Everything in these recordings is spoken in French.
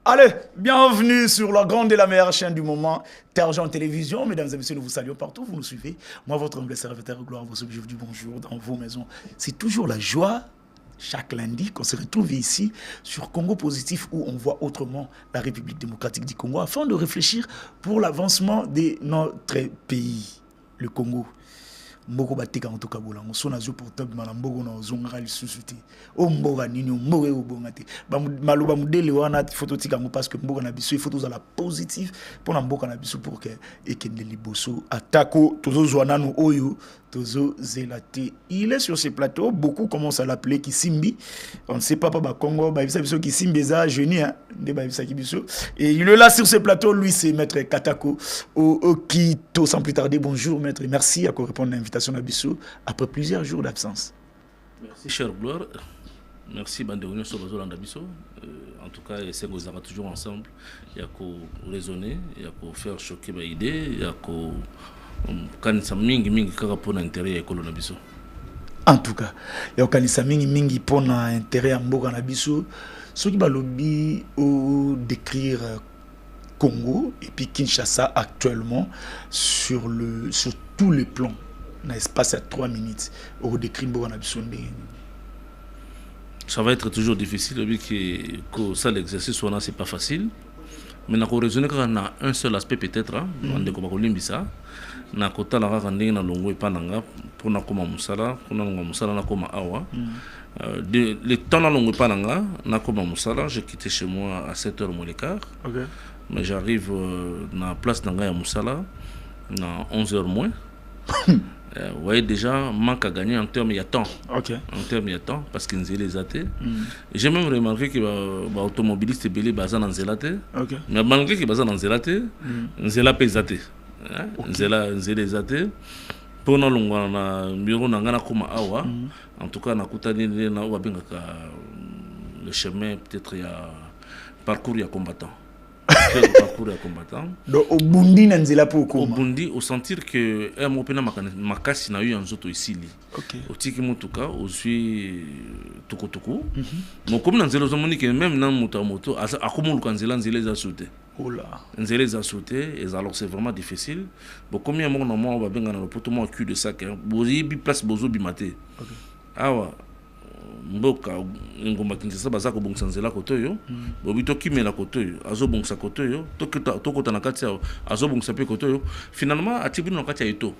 Allez, bienvenue sur la grande et la meilleure chaîne du moment, Terre-Jean Télévision. Mesdames et messieurs, nous vous saluons partout, vous nous suivez. Moi, votre humble serviteur, gloire, vos objets, je vous dis bonjour dans vos maisons. C'est toujours la joie, chaque lundi, qu'on se retrouve ici sur Congo Positif, où on voit autrement la République démocratique du Congo, afin de réfléchir pour l'avancement de notre pays, le Congo. Mboko bateka ngotoka bolango so nazo portable mala mboko na ozonga lisusu te o mboka nini o mboka obonga te maloba mudele wana photo tika ngo parce que mboka na biso photo za la positive pour na mboka na biso pour que ekende liboso atako tozo zwana no oyo tozo zelate. Il est sur ce plateau, beaucoup commencent à l'appeler Kisimbi. On ne sait pas Congo, bah biso Kisimbi za jeune hein, de ba bisa kibiso. Et il est là sur ce plateau, lui c'est maître Katako Okito. Sans plus tarder, bonjour maître, merci à répondre à l'invitation d'Abisso après plusieurs jours d'absence. Merci cher Gloire. Merci Bandéonion sur Bazola d'Abisso. En tout cas, c'est que vous êtes toujours ensemble. Il y a qu'à raisonner, il y a qu'à faire choquer mes idées, il y a qu'à kanisa mingi kaka pona intérêt ya ekolo na biso. En tout cas, il y a kanisa mingi pona intérêt ya mboka na biso. Ceux qui balobi au décrire Congo et puis Kinshasa actuellement sur tous les plans. Dans l'espace à 3 minutes au décrire mboka na biso ndenge. Ça va être toujours difficile que ça l'exercice soit là c'est pas facile. Mais na ko raisonner quand on a un seul aspect peut-être on de ko limbisa. Na kota la kaka ndenge na longo epananga pour na koma musala kuna longo musala na koma awa le temps na longo epananga na koma musala j'ai quitté chez moi à 7h moins le quart. Okay. Mais j'arrive na place d'anga ya musala na 11h moins. Vous voyez déjà manque à gagner en termes de temps. Okay. En termes de temps parce qu'ils ont les athées. J'ai même remarqué que les automobilistes belé bazan en zélaté. Okay. Mais malgré qu'ils bazan en zélaté, zéla pesaté. Zéla athées. Pour nous na bureau na ngana koma awa. En tout cas na kutani na wabengaka le chemin peut-être il y a parcours ya combattant. Parcours à combattant. Donc au Bundi nanzela pour au Bundi au sentir que un mopena makasi na eu en zoto ici li. OK. Au tiki mutuka au suis tukutuku. Mon comme nanzela zomoni que même dans moto a comme kanzela nzela za sauté. Oh là. Nzela za sauté et alors c'est vraiment difficile. Bon combien mon moment va benga na le poto mo cul de sac. Bozi bi place bozo bi maté. OK. Awa mboka ngomba Kinshasa baza ko bongisa nzela koto yo bobito kimela koto yo azo bongisa koto yo tokota na kati ya azo bongisa pe koto yo finalement atibino na kati ya eto.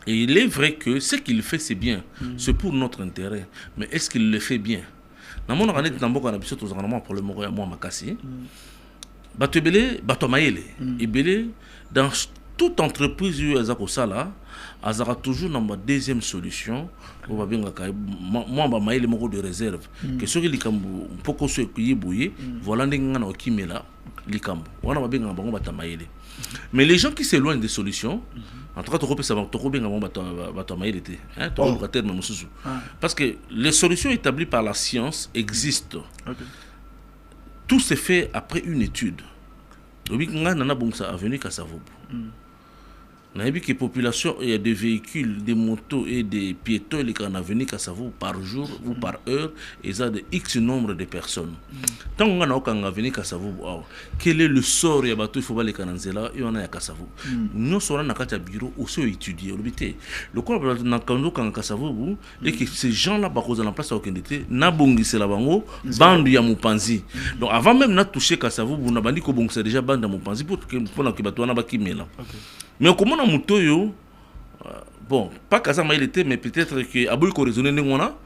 Et il est vrai que ce qu'il fait c'est bien, c'est pour notre intérêt, mais est-ce qu'il le fait bien? Na mona kanet na mboka na biso to zangana pour le moko ya moi makasi bato ebele bato mayele ebele dans toute entreprise où ils ont ça là, ils auront toujours une deuxième solution. Moi, je vais de réserve. Que ceux qui likambu, poko ceux qui bouillé, voilà des gens qui me là, likambu. On va bien ngana mais les gens qui s'éloignent des solutions, en tout cas, tu peux savoir, tu peux bien parce que les solutions établies par la science existent. Tout se fait après une étude. Oui, ngana bongsa avenue Kassavobo. On a vu que la population, il y a des véhicules, des motos et des piétons qui sont venus à Kassavobo par jour ou par heure, et ça de X nombre de personnes. Tant qu'on a venu à Kassavobo, quel est le sort il faut aller à Kananzela et on a à Kassavobo. Nous sommes dans un bureau aussi étudié. Le corps de Nakando Kassavobo, et que ces gens-là, par cause de la place à Okendete, Nabongi c'est la bango, bande ya Mupanzi. Donc avant même de toucher Kassavobo, on a dit que c'est déjà bande à Mupanzi pour que on a bakimela. Mais comment on a mutoyo bon pas Kazama il était mais peut-être que aboy ko raisonner ngona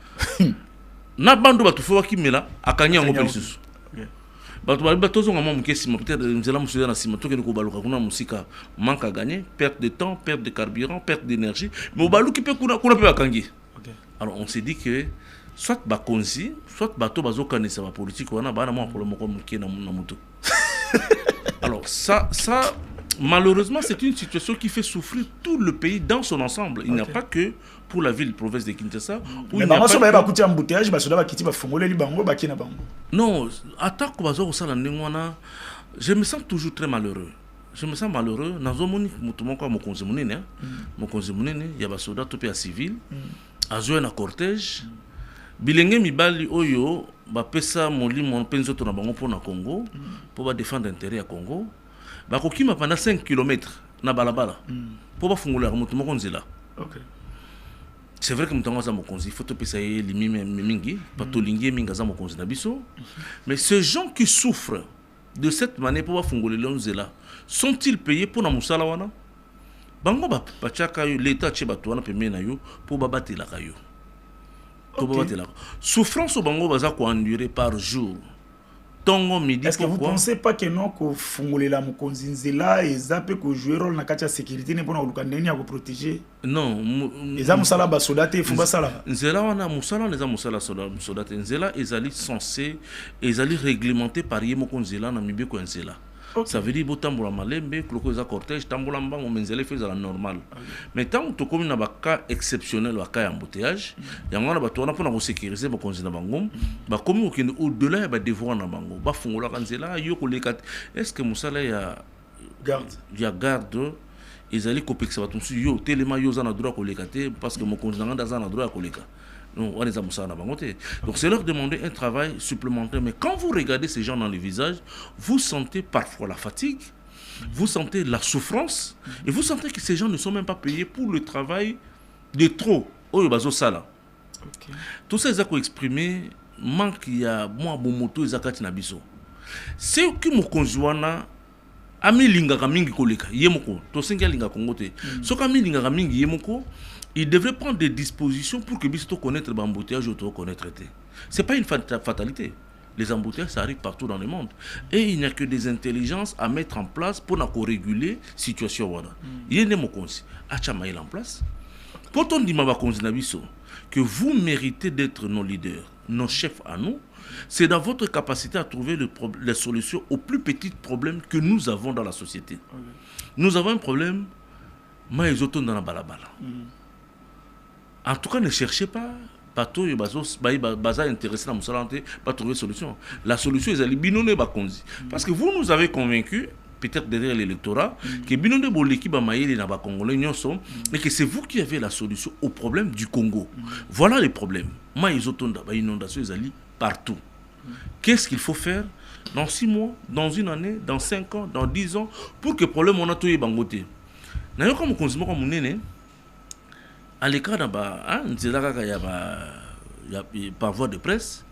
na bando batu fo wakimela akanya ngo pelisusu batu bato zo ngama mukesi peut-être nzela musuya na sima to ke ko baluka kuna musika manque à gagner, perte de temps, perte de carburant, perte d'énergie mais au balu qui peut kuna pe bakangi. Alors on s'est dit que soit bakonzi soit bato bazo kanisa ba politique wana bana mo pour le moko muke na muto. Alors ça malheureusement, c'est une situation qui fait souffrir tout le pays dans son ensemble. Il n'y a pas que pour la ville, province de Kinshasa. Mais non, je me sens toujours très malheureux. Je me sens malheureux. Dans il y a des soldats tout à civil, à un cortège. bilenge mibali oyo bapesa molimo mpenzo to na bango pour na Congo pour ba défendre intérêt ya Congo bakokima pendant 5 km na balabala pour ba fungola moto moko nzela. OK. C'est vrai que mutango za mokonzi faut to pesa ye limi mingi patolingi minga za mokonzi na biso, mais ces gens qui souffrent de cette manière pour ba fungola nzela sont-ils payés pour na musala wana? Bango ba pachaka yo l'état che bato wana pemé na yo pour ba batela kayo. Okay. Souffrance au bango baza ko endurer par jour. Tongo midi. Est-ce que vous pensez pas que non ko fungolela mokonzi nzela ezape ko jouer rôle na kati ya sécurité ne pona luka ndeni ya ko protéger? Non, eza musala ba soldate fumba sala. Nzela wana musala neza musala soldate nzela ezali censé ezali réglementé par ye mokonzela na mibe ko nzela. Okay. Ça veut dire botambola malembe kloko za cortège tambola mbango menzele fait la normal. Okay. Mais tant que comme na ba cas exceptionnel ba cas embouteillage yango na bato wana pona ko sécuriser ba konzina bango ba komi okende au-delà ba devoir na bango ba fungola kanzela yo ko lekat est-ce que musala ya garde ezali ko peksa bato su yo telema yo za na droit ko lekate parce que mokonzi nga za na droit ko leka. Donc c'est leur demander un travail supplémentaire. Mais quand vous regardez ces gens dans les visages, vous sentez parfois la fatigue, vous sentez la souffrance, et vous sentez que ces gens ne sont même pas payés pour le travail de trop. Okay. Tout ça, ils ont exprimé manque il y a moi bon moto ils ont na biso. C'est que mon conjoint ami lingaka mingi koleka yemoko to senga linga Congo te. So kami lingaka mingi yemoko il devrait prendre des dispositions pour que biso connaître les embouteillages ou connaître. C'est pas une fatalité. Les embouteillages, ça arrive partout dans le monde. Et il n'y a que des intelligences à mettre en place pour réguler la situation. Il y a des mots en place. Pour ton que vous méritez d'être nos leaders, nos chefs à nous, c'est dans votre capacité à trouver les solutions aux plus petits problèmes que nous avons dans la société. Okay. Nous avons un problème, maïzoton dans la balabala. En tout cas, ne cherchez pas, bateau et baza intéressé dans mon pas trouver solution. La solution est binone bakonzi. Parce que vous nous avez convaincus, peut-être derrière l'électorat, que binone boleki ba maïli na ba congolais nyonso, et que c'est vous qui avez la solution au problème du Congo. Voilà les problèmes. Maïzoton da ba inondation ezali partout. Qu'est-ce qu'il faut faire dans 6 mois, dans 1 année, dans 5 ans, dans 10 ans, pour que le problème on a tout bangoté. N'a comme consomme comme nene. À l'écran, il y a par voie de presse,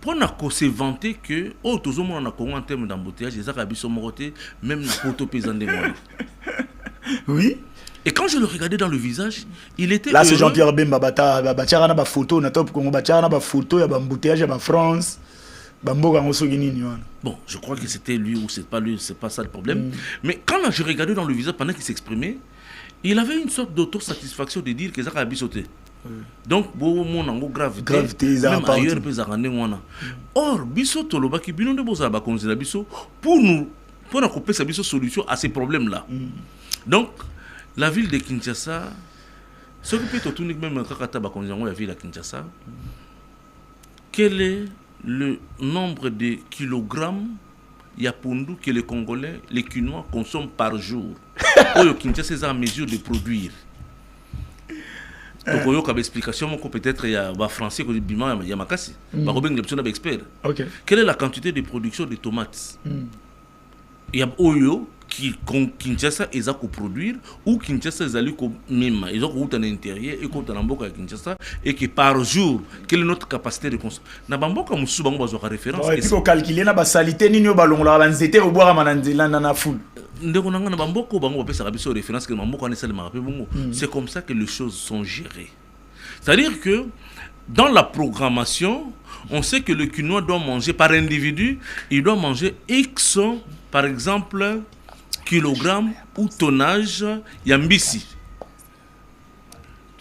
pour se vanter que, tout le monde en termes d'embouteillage, les Arabes sont mortés, même la photo paysanne des mois. Oui. Et quand je le regardais dans le visage, il était. Là, c'est Jean-Pierre Bemba, Bachara na photo, na top Congo, Bachara na photo, il y a embouteillage, il y a France. Bon, je crois que c'était lui ou c'est pas lui, c'est pas ça le problème. Mais quand je regardais dans le visage pendant qu'il s'exprimait, il avait une sorte d'autosatisfaction de dire que ça a sauté. Donc, mon gravité, même ailleurs, or, biso toloba ki bino de boza ba konzela biso pour nous couper sa biso solution à ces problèmes-là. Donc, la ville de Kinshasa, ce qui peut être même quand ba konzela la ville de Kinshasa, quel est le nombre de kilogrammes Yapundu que les Congolais, les Quinois consomment par jour. Oyo Kinshasa est en mesure de produire. Donc oyo comme explication peut-être il y a ba français que bima ya makasi. Ba robeng l'option d'expert. OK. Quelle est la quantité de production de tomates? Il y a oyo qui Kinshasa ils a produire ou Kinshasa ils allaient même ils ont route en intérieur et compte en mboka Kinshasa et que par jour quelle est notre capacité de consommation na bamboka musu bango bazoka référence et puis ko calculer na ba salité nini balongola ba nzete ko boira mananzela na full ndeko nanga na bamboko bango bapesa biso référence que bamboka ne salema rapé bongo. C'est comme ça que les choses sont gérées. C'est-à-dire que dans la programmation, on sait que le quinoa doit manger par individu, il doit manger X par exemple kilogramme ou tonnage yambisi.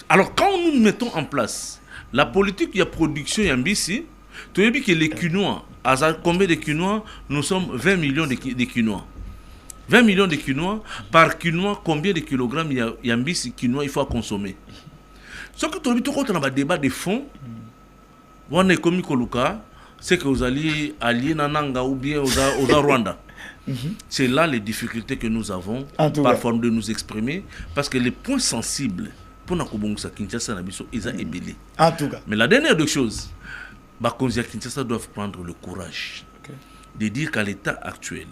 Alors quand nous mettons en place la politique de production yambisi, tu as vu que les quinoa, à combien de quinoa? Nous sommes 20 millions de quinoa. 20 millions de quinoa, par quinoa, combien de kilogrammes yambisi quinoa il faut consommer? Ce que tu as vu, quand on a un débat de fond, on est comme Koluka, c'est que vous allez allier Nananga ou bien aux Rwanda. C'est là les difficultés que nous avons parfois de nous exprimer parce que les points sensibles pour nakobongisa Kinshasa na biso eza ebele. En tout cas. Mais la dernière des choses, bakonzi ya Kinshasa doivent prendre le courage de dire qu'à l'état actuel,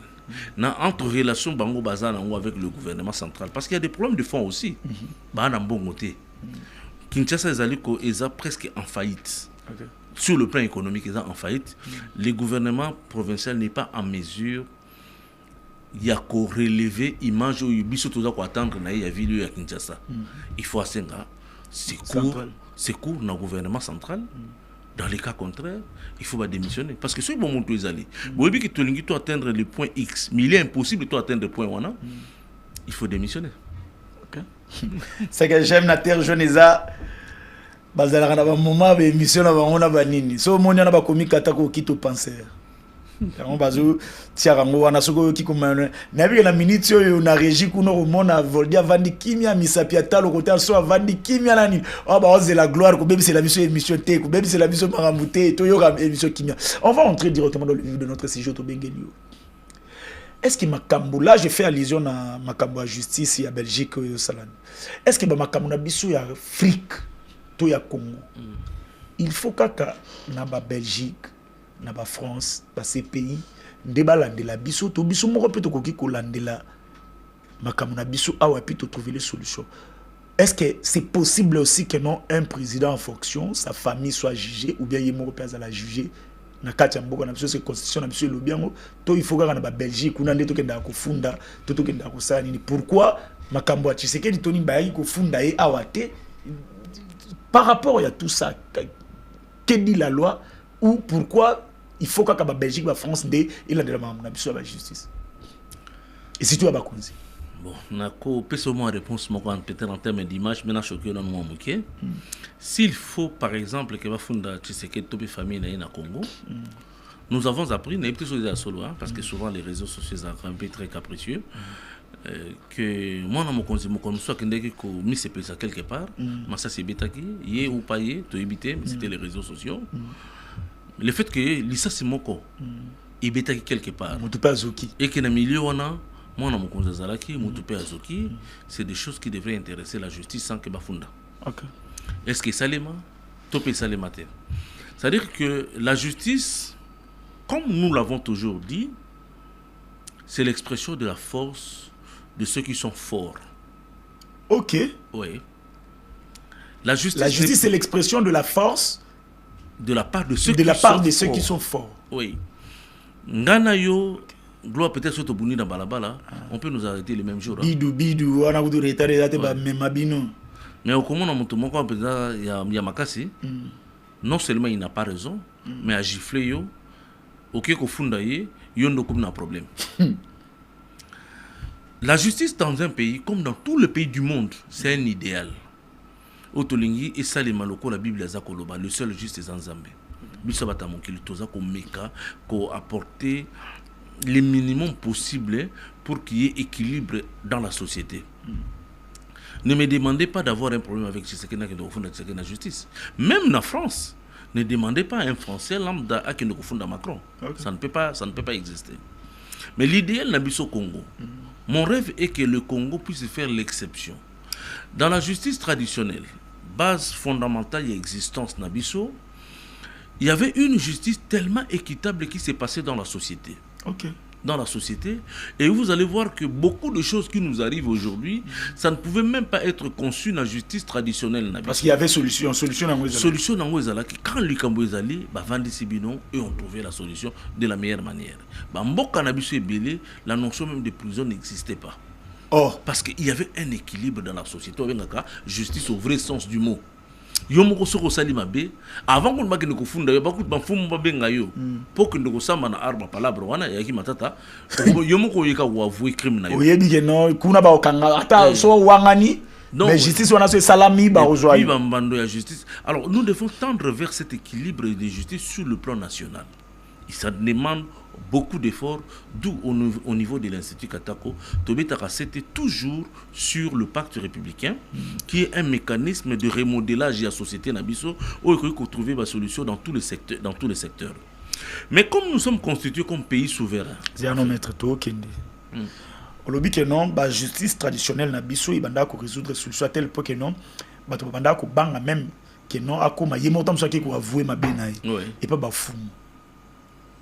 entre relations bango bazana avec le gouvernement central, parce qu'il y a des problèmes de fond aussi. Kinshasa est presque en faillite. Sur le plan économique, ils sont en faillite. Le gouvernement provincial n'est pas en mesure de relever l'image où il faut attendre na ya ville à Kinshasa. Il faut assez secours dans le gouvernement central. Dans les cas contraires, il faut démissionner. Parce que si bon monte les allés, vous voyez que tu dois atteindre le point X, mais il est impossible de atteindre le point 1, il faut démissionner. C'est que j'aime la terre jeune bazala na ba moment ba émission na bango na banini so moni na ba komi katako kito penser on bazo tiarango wana soko ki komana na bi na minute yo na régie kuno remona voldia vandi kimia misapia talo côté so vandi kimia nani oh ba ose la gloire ko bebi c'est la mission émission te ko bebi c'est la mission marambuté to yo ka émission kimia. On va entrer directement dans le vif de notre sujet to bengelio. Est-ce que makambo là je fais allusion à makambo à justice ya Belgique yo salane. Est-ce que ba makambo na biso ya Afrique to ya Congo, il faut kaka na ba Belgique na ba France ba ces pays ndeba landela biso to biso moko pe to koki ko landela makambo na biso awa pi to trouver les solutions. Est-ce que c'est possible aussi que non un président en fonction sa famille soit jugée ou bien yemo pe azala jugé na kati ya mboka na biso c'est constitution na biso lobiango to il faut kaka na ba Belgique kuna ndeto kenda ko funda to kenda ko sala nini pourquoi makambo ya Tshisekedi toni bayi ko funda e awate. Par rapport à tout ça, que dit la loi ou pourquoi il faut que la Belgique, la France, et la de la justice? Et si tu as Bakonzi. Bon, on peut seulement répondre peut-être en termes d'image, mais choqué dans le s'il faut, par exemple, que la Funda Tshisekedi tope famille na Congo, nous avons appris, parce que souvent les réseaux sociaux sont un peu très capricieux. Que moi dans mon conseil mon soit que mis c'est ça quelque part mais ça c'est bétaki yé ou pas yé to éviter c'était les réseaux sociaux le fait que l'issa c'est mon corps et bétaki quelque part et que dans le milieu on a moi dans mon conseil zalaki mutupe azoki c'est des choses qui devraient intéresser la justice sans que bafunda. Est-ce que salema topé salema terre c'est-à-dire que la justice comme nous l'avons toujours dit c'est l'expression de la force de ceux qui sont forts. Ok. Oui. La justice c'est l'expression de la force de la part de ceux, qui sont forts. Oui. Ngana yo, gloire peut-être sur Tobuni dans Balabala, on peut nous arrêter le même jour. Bidou, on a voulu retarder même abino. Mais au comment on monte mon corps, il y a Makasi. Non seulement il n'a pas raison, mais à gifler yo, ok ko fundaye, yo ndo comme un problème. La justice dans un pays, comme dans tout le pays du monde, c'est un idéal. Otolingi et Salima Loko, la Bible Zakoloba, le seul juste est Zanzambe. Bisabata Monkili Toza, qu'on meka, qu'on apporter le minimum possible pour qu'il y ait équilibre dans la société. Ne me demandez pas d'avoir un problème avec Tshisekedi qui est la justice. Même en France, ne demandez pas à un Français lambda à qui ne confond Macron. Ça ne peut pas exister. Mais l'idéal n'a au Congo. Mon rêve est que le Congo puisse faire l'exception. Dans la justice traditionnelle, base fondamentale et existence Nabiso, il y avait une justice tellement équitable qui s'est passée dans la société. Dans la société, et vous allez voir que beaucoup de choses qui nous arrivent aujourd'hui, ça ne pouvait même pas être conçu dans la justice traditionnelle. Parce qu'il y avait solution dans Ouezalaki. Quand les Cambouezali, Vandi Sibino, eux ont trouvé la solution de la meilleure manière. Mboka Nabiso et Belé, la notion même de prison n'existait pas. Parce qu'il y avait un équilibre dans la société. Justice au vrai sens du mot. Yomoko soko salima be avant qu'on bakine ko funda yo bakut ba fumu ba benga yo pour que ndoko samba na arba palabra wana yaki matata yomoko yeka wa avouer crime na yo oyebi ke no kuna ba okanga ata so wangani mais justice wana so salami ba ozwa yo bando ya justice. Alors nous devons tendre vers cet équilibre de justice sur le plan national. Ça demande beaucoup d'efforts, d'où au niveau de l'Institut Katako, c'était toujours sur le pacte républicain, qui est un mécanisme de remodelage de la société Nabiso, où il faut trouver une solution dans tous les secteurs. Mais comme nous sommes constitués comme pays souverain, on dit que non, la justice traditionnelle Nabiso, il va résoudre la solution à tel point que non, bato banda ko banga même que non akoma yé motam so ko avouer ma benaï et pas ba fou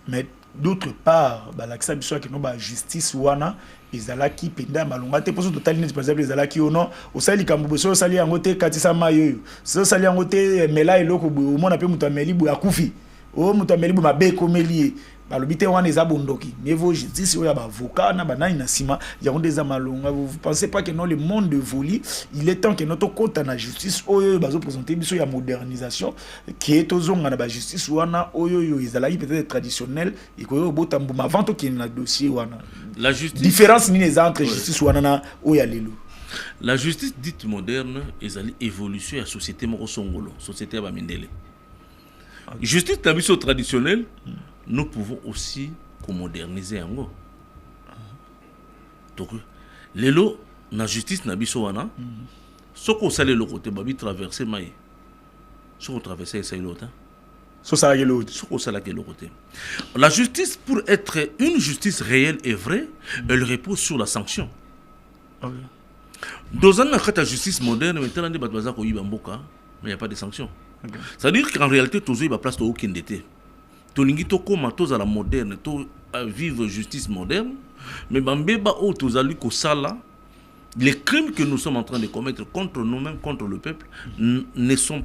mais d'autre part balakisa biso que non ba justice wana ezalaki penda malonga te poso total net par exemple ezalaki ono osali kambo so osali yango te katisa mayo so osali yango te mela eloko o mona pe muto ameli bu akufi o muto ameli bu mabe komeli balobi te wana eza bondoki niveau justice oya ba avocat na banani na sima yango des malonga. Vous pensez pas que non le monde évolue, il est temps que notre côté na justice oyo bazo présenter biso ya modernisation qui est tozonga na ba justice wana oyo ezalaki peut-être traditionnel et ko bota mbuma avant to ki na dossier wana la justice différence ni les entre justice wana na oya lelo. La justice dite moderne ezali évolution ya société moko songolo société ya ba mindele. Justice na biso traditionnelle nous pouvons aussi moderniser yango. Donc lelo na justice na biso wana soko sale le côté babi traverser mai soko traverser ça l'autre so ça la l'autre soko sala que le côté. La justice pour être une justice réelle et vraie elle repose sur la sanction. Dans un cas de justice moderne maintenant des bato bazako yiba mboka mais il y a pas de sanction. Ça veut dire qu'en réalité tozo yiba place to aucun dété. Tolingi to koma toza la moderne to vivre justice moderne mais bambeba o tozali ko sala les crimes que nous sommes en train de commettre contre nous-mêmes contre le peuple ne trouvent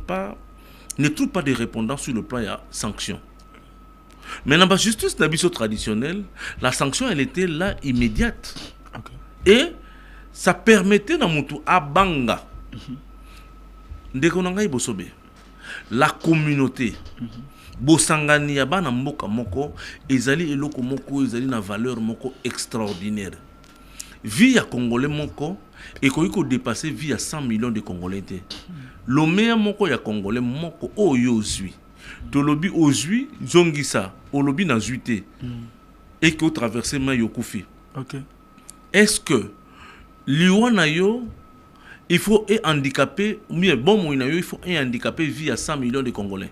pas de répondants sur le plan de la sanction. Mais dans la justice nabiso traditionnelle la sanction elle était là immédiate et ça permettait na mutu abanga ndeko nanga ibosobe la communauté bosangani ya bana mboka moko ezali eloko moko ezali na valeur moko extraordinaire. Vie ya congolais moko ekoki ko dépasser vie à 100 millions de congolais té. Lomea moko ya congolais moko oyo ozwi. Tolobi ozwi zongisa olobi na zuité. Et que traverser ma yokufi. OK. Est-ce que liwana yo il faut un handicapé mais bon moi il faut un handicapé vie à 100 millions de congolais.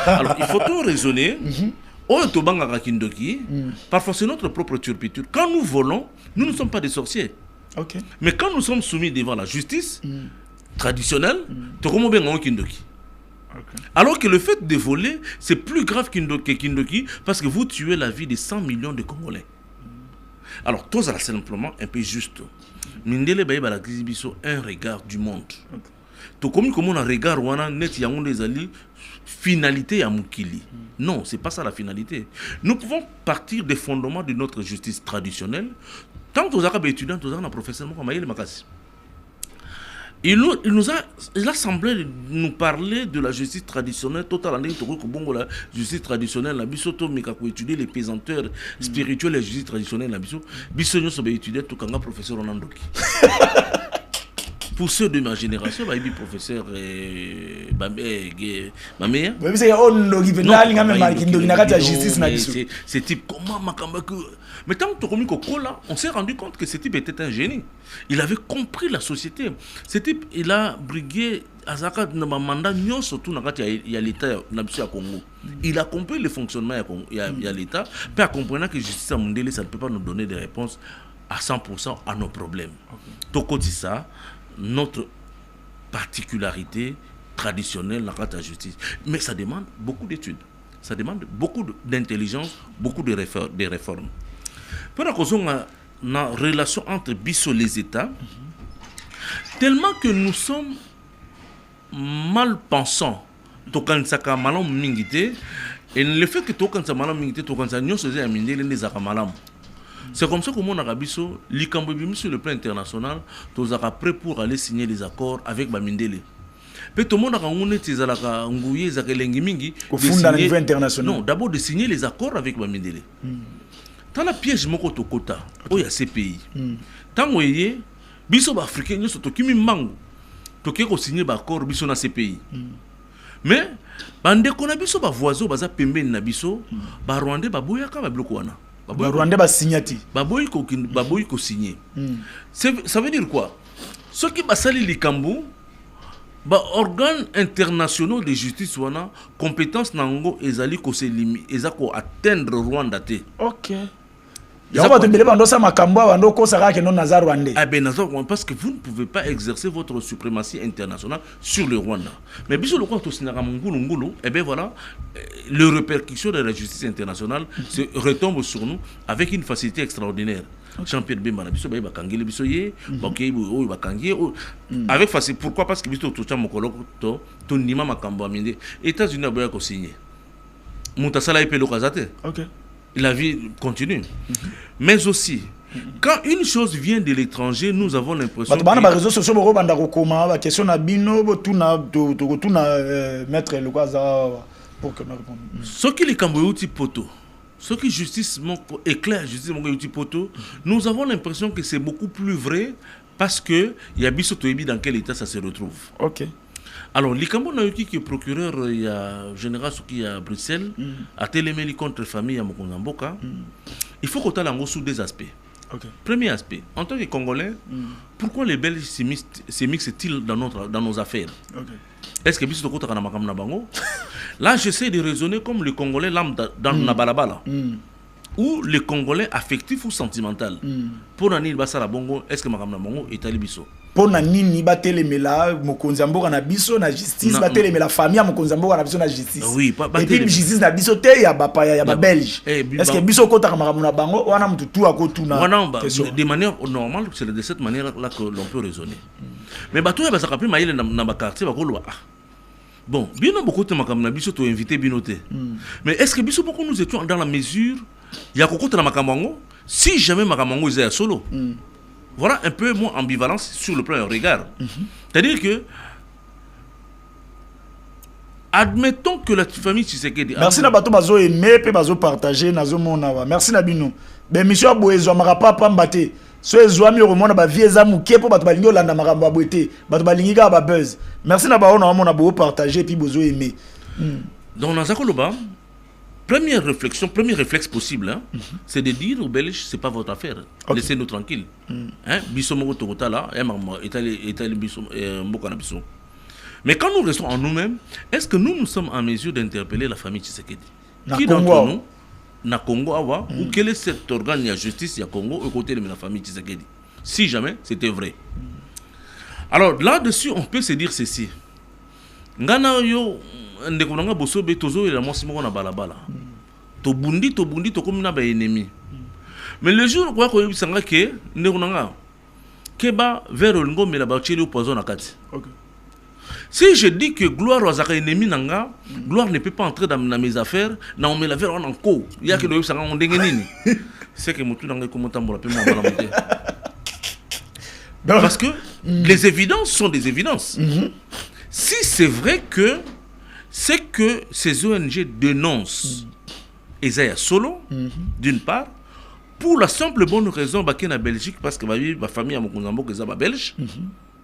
Alors, il faut tout raisonner. Parfois, c'est notre propre turpitude. Quand nous volons, nous ne sommes pas des sorciers. Mais quand nous sommes soumis devant la justice traditionnelle, alors que le fait de voler, c'est plus grave qu'Indoki parce que vous tuez la vie de 100 millions de Congolais. Alors, tout ça, simplement un peu juste. Mindele Baïba la Gizibiso, un regard du monde. Tout comme on a regard wana net yango des alliés finalité à Mukili. Non, c'est pas ça la finalité. Nous pouvons partir des fondements de notre justice traditionnelle. Tant que vous avez étudiants, vous avez un professeur il a semblé nous parler de la justice traditionnelle totale. La justice traditionnelle, la bisoto mekako étudier les pesanteurs spirituels et la justice traditionnelle, la bisoto sobe étudier tout kanga professeur Ronandoki. Pour ceux de ma génération, bah, il professeur c'est type comment mais tant que on s'est rendu compte que ce type était un génie. Il avait compris la société. Ce type, il a brigué Azaka na mandat nyo surtout na il y a l'état na biso ya Congo. Il a compris le fonctionnement il y a l'état, puis a compris que justice mondiale ça ne peut pas nous donner des réponses à 100% à nos problèmes. Donc dit ça notre particularité traditionnelle dans la justice. Mais ça demande beaucoup d'études. Ça demande beaucoup d'intelligence, beaucoup de réformes. Pour cause la relation entre biso les États, tellement que nous sommes mal pensants. Tokansaka malam mingité et le fait que tokansa malam mingité tokansa nyo seze aminde les malam. C'est comme ça que mon arabiso, l'Ikambobimi sur le plan international, tous sont prêts pour aller signer les accords avec Bamindele. Mais tout le monde a niveau international. Non, d'abord de signer les accords avec Bamindele. Dans la piège moko tokota, il y a ces pays. Tant que y biso africain, nous sommes tous mango. Toké ko signer l'accord biso na ces pays. Mais bande ko na biso ba voisin baza pembe na biso, ba Rwandais ba boya ka ba bloko wana. Rwandais ba signati. Baboy ko signé. Ça veut dire quoi? Ceux qui basali likambu ba organes internationaux de justice wana compétence nango ezali ko se limite ezako atteindre Rwanda té. OK. Parce que vous ne pouvez pas exercer votre suprématie internationale sur le Rwanda. Mais bien sûr, le Rwanda, et bien voilà, les répercussions de la justice internationale se retombent sur nous avec une facilité extraordinaire. Jean-Pierre Bemba, avec facilité. Pourquoi? Parce que les États-Unis ont signé. La vie continue. Mais aussi, quand une chose vient de l'étranger, nous avons l'impression que... Ce qui les Cambodgiens poto, ce qui justice éclair, justice poto, nous avons l'impression que c'est beaucoup plus vrai parce que il y a Bissotoébi dans quel état ça se retrouve. Ok. Alors, l'Ikambo Nayoki, qui est procureur, il y a général Souki à Bruxelles, a téléméli contre famille à Mokonamboka. Il faut qu'on ait sous deux aspects. Okay. Premier aspect, en tant que Congolais, pourquoi les Belges s'immiscent-ils dans nos affaires? Est-ce que Bissot Kota Kanamakam Nabango? Là, j'essaie de raisonner comme le Congolais lambda dans Nabalabala. Ou les Congolais affectifs ou sentimentaux. Pour Nani Bassara Bongo, est-ce que Makam Nabango est Alibiso? Pour Nani Batelemela, Mokonzambo na biso na justice, Batelemela famille Mokonzambo na biso na justice. Oui, pas et puis justice na biso te ya bapa ya ba belge. Est-ce que biso kota kamaramu bango wana mtutu akotuna? De manière normale, c'est de cette manière là que l'on peut raisonner. Mais bato ya basaka pe maïle na ba quartier ba kolwa. Bon, bien beaucoup de makam na biso to invité binoté. Mais est-ce que biso beaucoup nous étions dans la mesure ya kokota na makamango si jamais makamango est solo? Voilà un peu moins ambivalence sur le plan du regard. C'est-à-dire que, admettons que la famille Tshisekedi... Merci na bato bazo aimer, pe bazo partager, nazo monawa. Merci na bino. Ben monsieur Aboezo marapa pambate. So ezwami romona ba vieza muke po bato balingi olanda makambo abwete. Bato balingi ka ba buzz. Merci na ba ona mona bo partager puis bozo aimer. Donc dans Zakoloba, première réflexion, premier réflexe possible, hein, c'est de dire aux Belges, c'est pas votre affaire. Laissez-nous tranquilles. Mais quand nous restons en nous-mêmes, est-ce que nous sommes en mesure d'interpeller la famille Tshisekedi? Qui d'entre nous, na Congo Awa, ou quel est cet organe de justice à Congo aux côtés de la famille Tshisekedi? Si jamais c'était vrai. Alors là-dessus, on peut se dire ceci. Ngana yo ndekonanga bosobe tozo et la mosimo na balabala. To bundi to komina ba ennemi. Mais le jour quoi ko yebisanga ke ndekonanga keba vers le ngombe la ba cheli au poison na kati. Si je dis que gloire aux ennemi nanga, gloire ne peut pas entrer dans mes affaires, na on met la vers en ko. Il y a que le yebisanga on ndenge nini. C'est que mutu nanga komota mbola pe mwa monter. Parce que les évidences sont des évidences. Si c'est vrai que c'est que ces ONG dénoncent Isaiah Solo, d'une part, pour la simple bonne raison qu'il y a en Belgique, parce que ma famille a mon belge,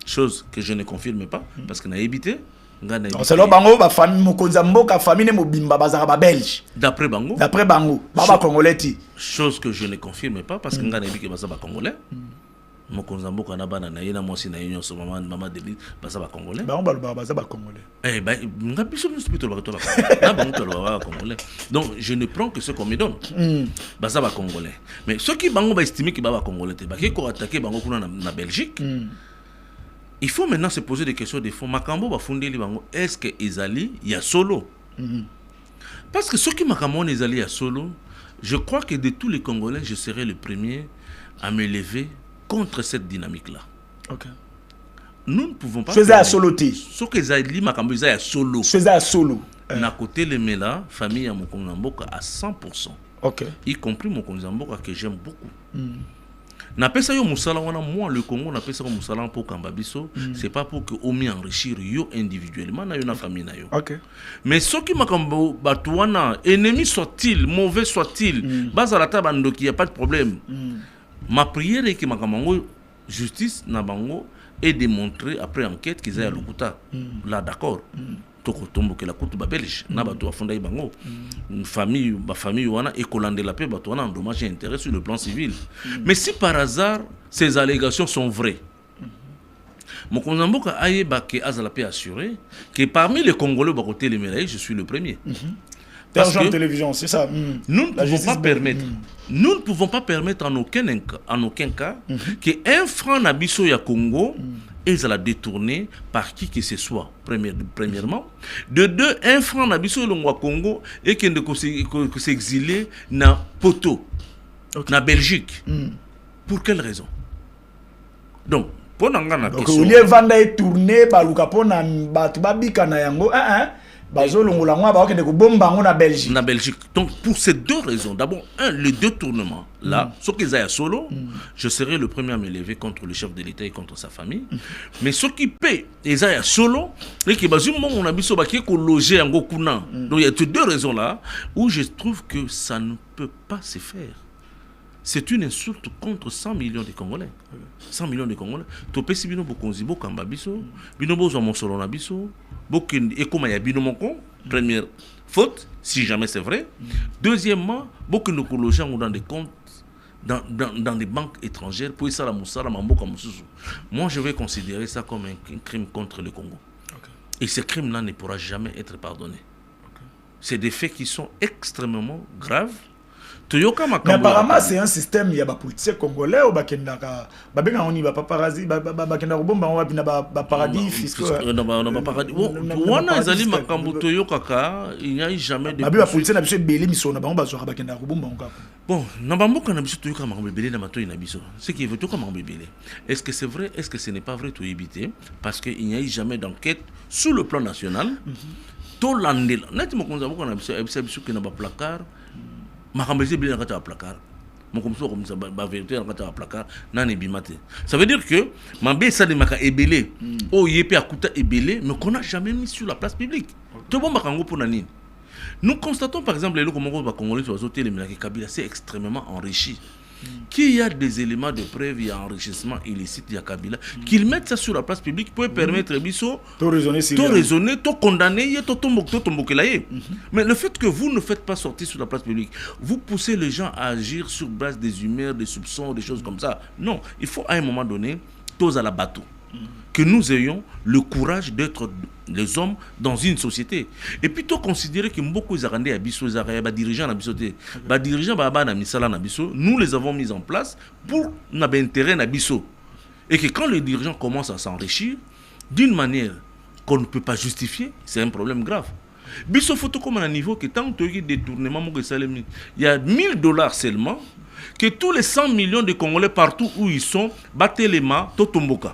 chose que je ne confirme pas, parce qu'on a évité. C'est là bango ba famille mokonzambo ka famille mobimba bazara ba belge. D'après bango. D'après bango, baba congolais ti. Chose que je ne confirme pas parce que on a évité que bazaba congolais. Mokonzambo kana bana na yena mosi na union so maman de lui bazaba congolais. Ba on ba bazaba congolais. Eh ben ngapi so plutôt ba congolais. Donc je ne prends que ce qu'on me donne. Bazaba congolais. Mais ceux qui bango ba estimer que baba congolais te ba ko attaquer bango kuna na Belgique. Il faut maintenant se poser des questions de fond. Makambo va fonder les bango. Est-ce que Ezali y a solo? Parce que ceux qui Makambo Ezali y a solo, je crois que de tous les Congolais, je serai le premier à me lever contre cette dynamique-là. Nous ne pouvons pas. Faisais à solo. Ce que Ezali Makambo Ezali à solo. Faisais à solo. Na côté les Mela, famille à Mokonzamboka à 100%. Y compris Mokonzamboka que j'aime beaucoup. Na pesa yo musala wana moi le Congo na pesa ko musala pour Kambabiso, c'est pas pour que omi enrichir yo individuellement na yo na famille na yo. Mais ceux qui makambo batwana ennemi soit-il, mauvais soit-il, bazala ta bandoki y a pas de problème. Ma prière est que makamango justice na bango est démontré après enquête qu'ils aient à Lokuta. Là d'accord. Toko tombo que la coute ba belge na bato afunda bango famille wana ekolande la paix bato wana en dommage et intérêt sur le plan civil. Mais si par hasard ces allégations sont vraies, Mokonzamboka ayeba ke azala paix assuré que parmi les Congolais ba côté les Melaye, je suis le premier. Terre Jaune Télévision, c'est ça. Nous ne pouvons pas permettre. Nous ne pouvons pas permettre en aucun cas qu'un franc Nabiso ya Congo et ça la détourner par qui que ce soit, premièrement. De deux, un franc Nabiso ya Congo et qu'il ne s'exiler na Poto, na Belgique. Pour quelle raison? Donc, pour la question. Donc, il vanda est tourné, baluka pona batubabika na yango, Belgique. Na Belgique. Donc, pour ces deux raisons, d'abord, les deux tournements, là, ceux qui sont solo, je serai le premier à me lever contre le chef de l'État et contre sa famille. Mais ceux qui paient, ils sont solo, et qui on a mis sur logé en Gokuna. Donc, il y a ces deux raisons-là où je trouve que ça ne peut pas se faire. C'est une insulte contre 100 millions de Congolais. 100 millions de Congolais. Topé si bino bokonzi bokamba biso, bino bozo monsolo na biso, boken ekoma ya bino moko, première faute, si jamais c'est vrai. Deuxièmement, beaucoup de Congolais ont dans des comptes dans des banques étrangères pour ça la moussala mamboka mususu. Moi je vais considérer ça comme un crime contre le Congo. Et ce crime-là ne pourra jamais être pardonné. C'est des faits qui sont extrêmement graves. Mais apparemment, c'est un système, il y a des politiciens congolais ou bakendaka babenga oni ba paparazzi bakenda robomba on va paradis fiscal. Non paradis. Wana ezali makambo toyokaka, il n'y a jamais de ba politiciens na biso belé miso na bango bazwa bakenda robomba on. Bon, na bamboka na biso toyoka makambo belé na matoyi na biso. Ce qui veut tout comme makambo belé. Est-ce que c'est vrai? Est-ce que ce n'est pas vrai? To éviter parce que il n'y a jamais d'enquête sur le plan national. To landela. Neti mokonza boko na biso biso ke na ba placard. Ça veut dire que Mambé Sademaka est belé, oh yépe akuta est belé, mais qu'on n'a jamais mis sur la place publique. Nous constatons par exemple les Congolais sur Kabila c'est extrêmement enrichi. Qu'il y a des éléments de preuve, il y a enrichissement illicite, il y a Kabila, qu'ils mettent ça sur la place publique pour permettre Bisso de raisonner, de condamner, de tomber. Mais le fait que vous ne faites pas sortir sur la place publique, vous poussez les gens à agir sur base des humeurs, des soupçons, des choses comme ça. Non, il faut à un moment donné, tous à la bateau. Que nous ayons le courage d'être les hommes dans une société. Et puis, tu considérer que beaucoup de dirigeants nous les avons mis en place pour notre intérêt. Et que quand les dirigeants commencent à s'enrichir d'une manière qu'on ne peut pas justifier, c'est un problème grave. Biso photo comme un niveau que tant que détournement, il y a $1000 seulement, que tous les 100 millions de Congolais partout où ils sont, battent les mains, totomboka.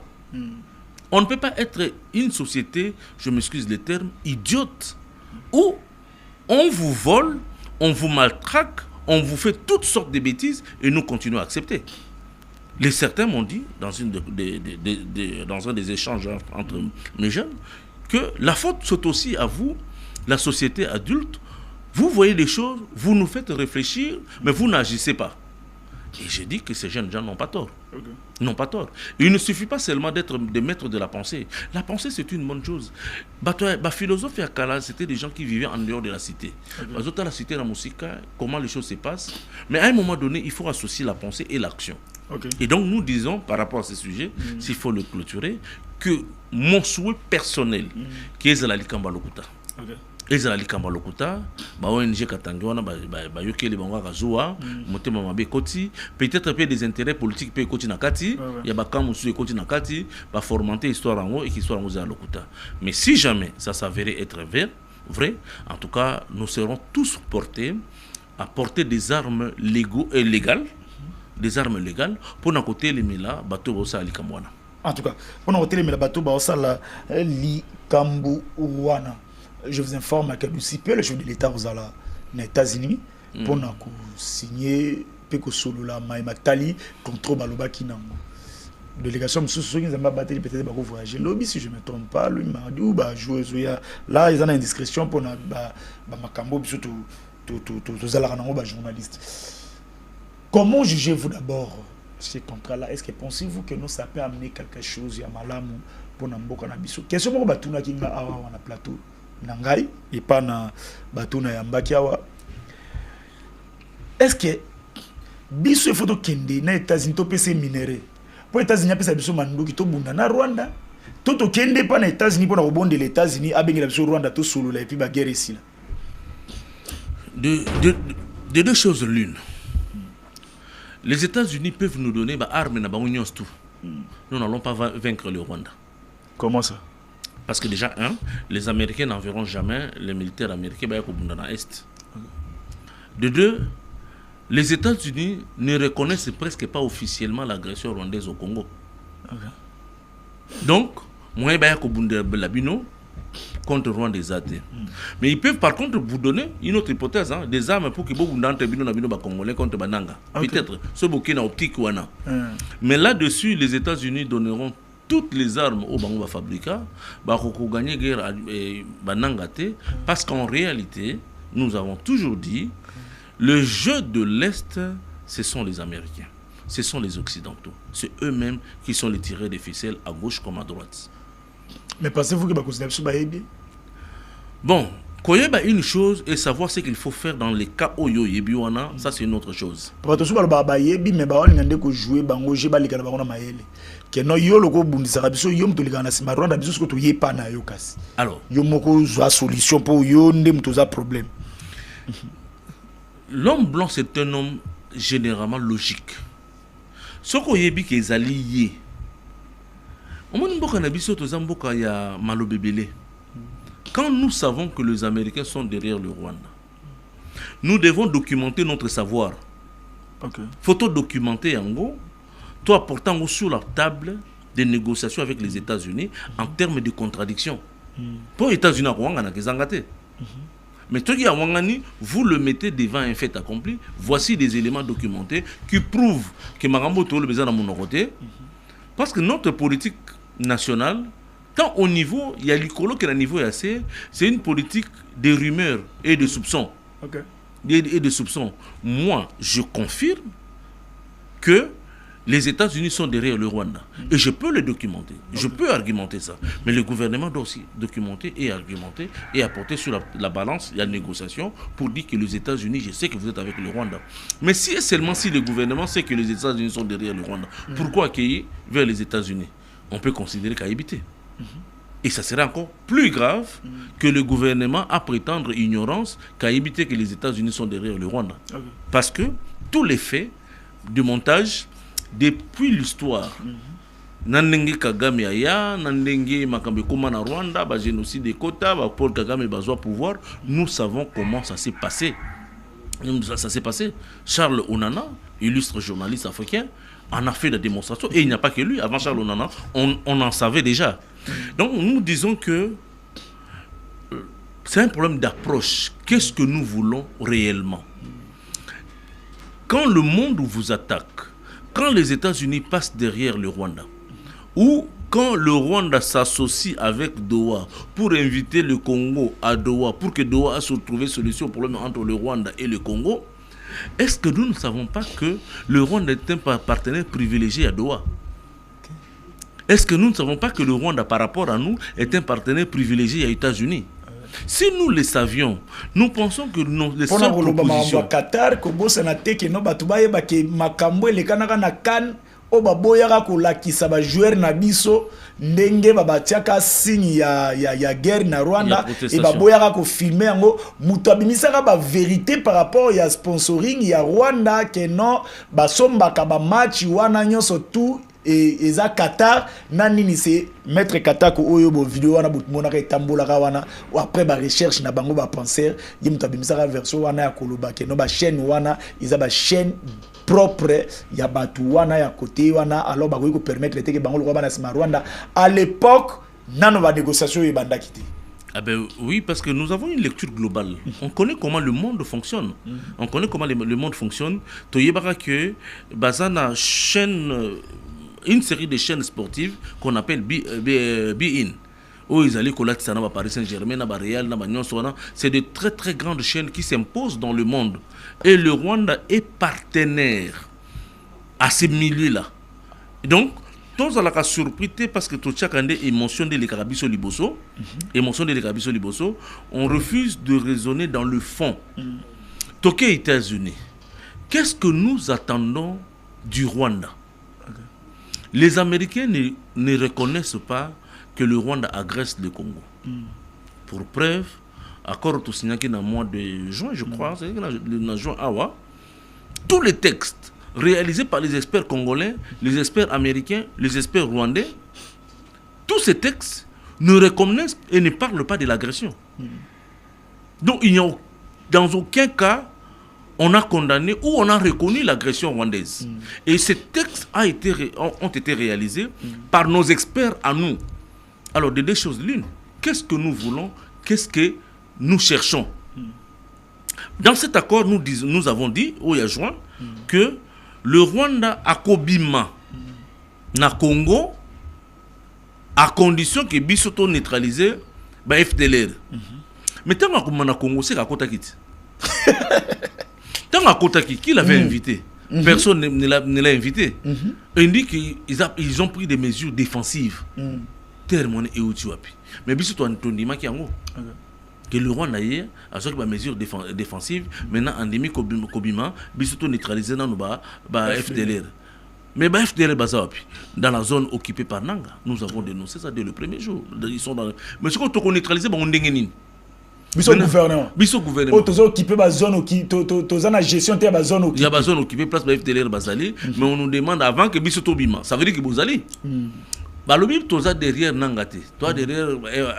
On ne peut pas être une société, je m'excuse le terme, idiote, où on vous vole, on vous maltraque, on vous fait toutes sortes de bêtises et nous continuons à accepter. Les certains m'ont dit, dans un des échanges entre mes jeunes, que la faute c'est aussi à vous, la société adulte. Vous voyez les choses, vous nous faites réfléchir, mais vous n'agissez pas. Et j'ai dit que ces jeunes gens n'ont pas tort. N'ont pas tort. Il ne suffit pas seulement d'être des maîtres de la pensée. La pensée, c'est une bonne chose. La philosophie à Kala, c'était des gens qui vivaient en dehors de la cité. La cité, la musique, comment les choses se passent. Mais à un moment donné, il faut associer la pensée et l'action. Et donc, nous disons, par rapport à ce sujet, s'il faut le clôturer, que mon souhait personnel, qui est la Likamba Lokuta. Ezali kamba lokuta ba ONG katangiwana ba yokeli bango kazuwa motema mabe koti peut-être peu des intérêts politiques pe koti na kati ya ba kamusu e koti na kati ba formenter histoire en et histoire en lokuta. Mais si jamais ça s'avérait être vrai, en tout cas nous serons tous portés à porter des armes légales, des armes légales pour na côté les mila bato bosa alikamwana. En tout cas pour na côté les mila bato bosa la likambuwana. Je vous informe que Lucifer, le chef de l'État aux États-Unis, pour signer Pekosolola Maïmatali contre Baloba Kinango. Délégation, ils ont battu peut-être pour voyager. Lobby, si je ne me trompe pas, lui m'a dit, jouer là, ils ont une indiscrétion pour Makambo, surtout tous les journalistes. Comment jugez-vous d'abord ces contrats-là? Est-ce que pensez-vous que nous, ça peut amener quelque chose à Malamu pour Namboka Nabiso? Question pour Batuna qui est à un plateau. Nangai et pas na batuna ya mbakiawa. Est-ce que biso photo kende na États-Unis to pese minéré pour États-Unis pesa biso manduki to bunda na Rwanda to kende pas na États-Unis pour na rebonde les États-Unis abengela biso Rwanda to solo la et puis ba guerre ici là. de deux choses l'une. Les États-Unis peuvent nous donner des armes et tout. Nous n'allons pas vaincre le Rwanda. Comment ça? Parce que déjà, les Américains n'enverront jamais les militaires américains dans l'Est. De deux, les États-Unis ne reconnaissent presque pas officiellement l'agression rwandaise au Congo. Donc, moi, je contre Rwanda des athées. Mais ils peuvent par contre vous donner une autre hypothèse, des armes pour que vous n'ayez Congolais contre Bananga. Peut-être, ce bouquet n'a optique ou non. Mais là-dessus, les États-Unis donneront toutes les armes au Bango Fabrica pour gagner la guerre Bananga. Parce qu'en réalité, nous avons toujours dit, le jeu de l'Est, ce sont les Américains. Ce sont les Occidentaux. C'est eux-mêmes qui sont les tireurs des ficelles à gauche comme à droite. Mais pensez-vous que vous bon, koyeba une chose et savoir ce qu'il faut faire dans les cas où yebi wana, ça c'est une autre chose. Parce que ba yebi mais ba wali ngande ko jouer bango je ba likana bango na mayele. Que no yo loko bundisa biso yo mto likana sima Rwanda biso ko to yepa na yo kasi. Alors, yo moko zwa solution pour yo ndé mto za problème. L'homme blanc c'est un homme généralement logique. Soko yebi ke ezali ye. Quand nous savons que les Américains sont derrière le Rwanda, nous devons documenter notre savoir. Photo documenter en gros, toi portant sur la table des négociations avec les États-Unis en termes de contradiction. Pour les États-Unis, mais toi qui a Wangani, vous le mettez devant un fait accompli. Voici des éléments documentés qui prouvent que Marambo Tolo besoin dans mon côté. Parce que notre politique nationale, tant au niveau, il y a l'icolo qui est à niveau assez, c'est une politique de rumeurs et de soupçons. Et de soupçons. Moi, je confirme que les États-Unis sont derrière le Rwanda. Et je peux le documenter. Je peux argumenter ça. Mais le gouvernement doit aussi documenter et argumenter et apporter sur la balance la négociation pour dire que les États-Unis, je sais que vous êtes avec le Rwanda. Mais si et seulement si le gouvernement sait que les États-Unis sont derrière le Rwanda, pourquoi accueillir vers les États-Unis? On peut considérer qu'à éviter. Et ça serait encore plus grave que le gouvernement à prétendre ignorance qu'à éviter que les États-Unis sont derrière le Rwanda. Parce que tous les faits de montage depuis l'histoire, Nandenge Kagame aya, Nandenge Makambe Koma na Rwanda, ba génocide des quotas, ba Paul Kagame bazwa pouvoir, nous savons comment ça s'est passé. Ça s'est passé. Charles Onana, illustre journaliste africain, en a fait la démonstration, et il n'y a pas que lui. Avant Charles Onana, on en savait déjà. Donc nous disons que c'est un problème d'approche. Qu'est-ce que nous voulons réellement? Quand le monde vous attaque, quand les États-Unis passent derrière le Rwanda, ou quand le Rwanda s'associe avec Doha pour inviter le Congo à Doha, pour que Doha se trouve solution au problème entre le Rwanda et le Congo, est-ce que nous ne savons pas que le Rwanda est un partenaire privilégié à Doha? Est-ce que nous ne savons pas que le Rwanda, par rapport à nous, est un partenaire privilégié aux États-Unis? Si nous le savions, nous pensons que les seules propositions... Qatar, Kobo Senate, que nous batubaya que makambo le kanaka na kan o baboyaka ko lakisa ba joueur na biso ndenge babatiaka signe ya guerre na Rwanda et baboyaka ko filmer yango muto abimisaka ba vérité par rapport ya sponsoring ya Rwanda que non basombaka ba match wana nyonso tout et eza Qatar nani c'est mettre Qatar ko oyo bo vidéo wana butmonaka etambolaka wana après ba recherche na bango ba penser yimto abimisaka version wana ya koloba que non ba chaîne wana eza ba chaîne propre ya batu wana ya côté wana alors ba ko permettre que bango lo bana sima Rwanda à l'époque nano ba négociation e banda kité. Ah ben oui, parce que nous avons une lecture globale. On connaît comment le monde fonctionne. On connaît comment le monde fonctionne. Toyebara que bazana chaîne une série de chaînes sportives qu'on appelle Be-In. Où ils allaient coller ça, Paris Saint-Germain, Real, c'est de très très grandes chaînes qui s'imposent dans le monde. Et le Rwanda est partenaire à ces milieux-là. Donc, tous à la surprise parce que tout chaque année émotion de l'Écarabiso Liboso, on refuse de raisonner dans le fond. Toké États-Unis, qu'est-ce que nous attendons du Rwanda? Les Américains ne reconnaissent pas que le Rwanda agresse le Congo. Pour preuve, accord tout signé dans le mois de juin, je crois, c'est dans juin, tous les textes réalisés par les experts congolais, les experts américains, les experts rwandais, tous ces textes ne reconnaissent et ne parlent pas de l'agression. Donc, il n'y a dans aucun cas, on a condamné ou on a reconnu l'agression rwandaise. Et ces textes ont été réalisés par nos experts à nous. Alors, de deux choses l'une, qu'est-ce que nous voulons, qu'est-ce que nous cherchons? Dans cet accord, nous avons dit, au juin, que le Rwanda a kobima na Congo à condition que Bisoto neutralisé par FDLR. Mais tant que na Congo, c'est à Kotakit. Tant à Kotakit, qui l'avait invité? Personne ne l'a invité. Il dit qu'ils ont pris des mesures défensives. Terme et Utiwapi. Mais Bisoto Antondima qui en que le Rwanda hier a sorti des mesures défensives. Maintenant, endémique Kobima, Bisoto neutralisé dans le FDLR. Mais FDLR dans la zone occupée par Nanga, nous avons dénoncé ça dès le premier jour. Ils sont dans. Mais ce qu'on a neutralisé, on est Biso gouvernement. Biso gouvernement. Oh, tous occupé la zone occupée, tous la gestion de la zone occupée. Il y a la zone occupée, place FDLR Bazali, mais on nous demande avant que Biso Tobima. Ça veut dire que vous allez. Balobi, tu as derrière Nangate, toi derrière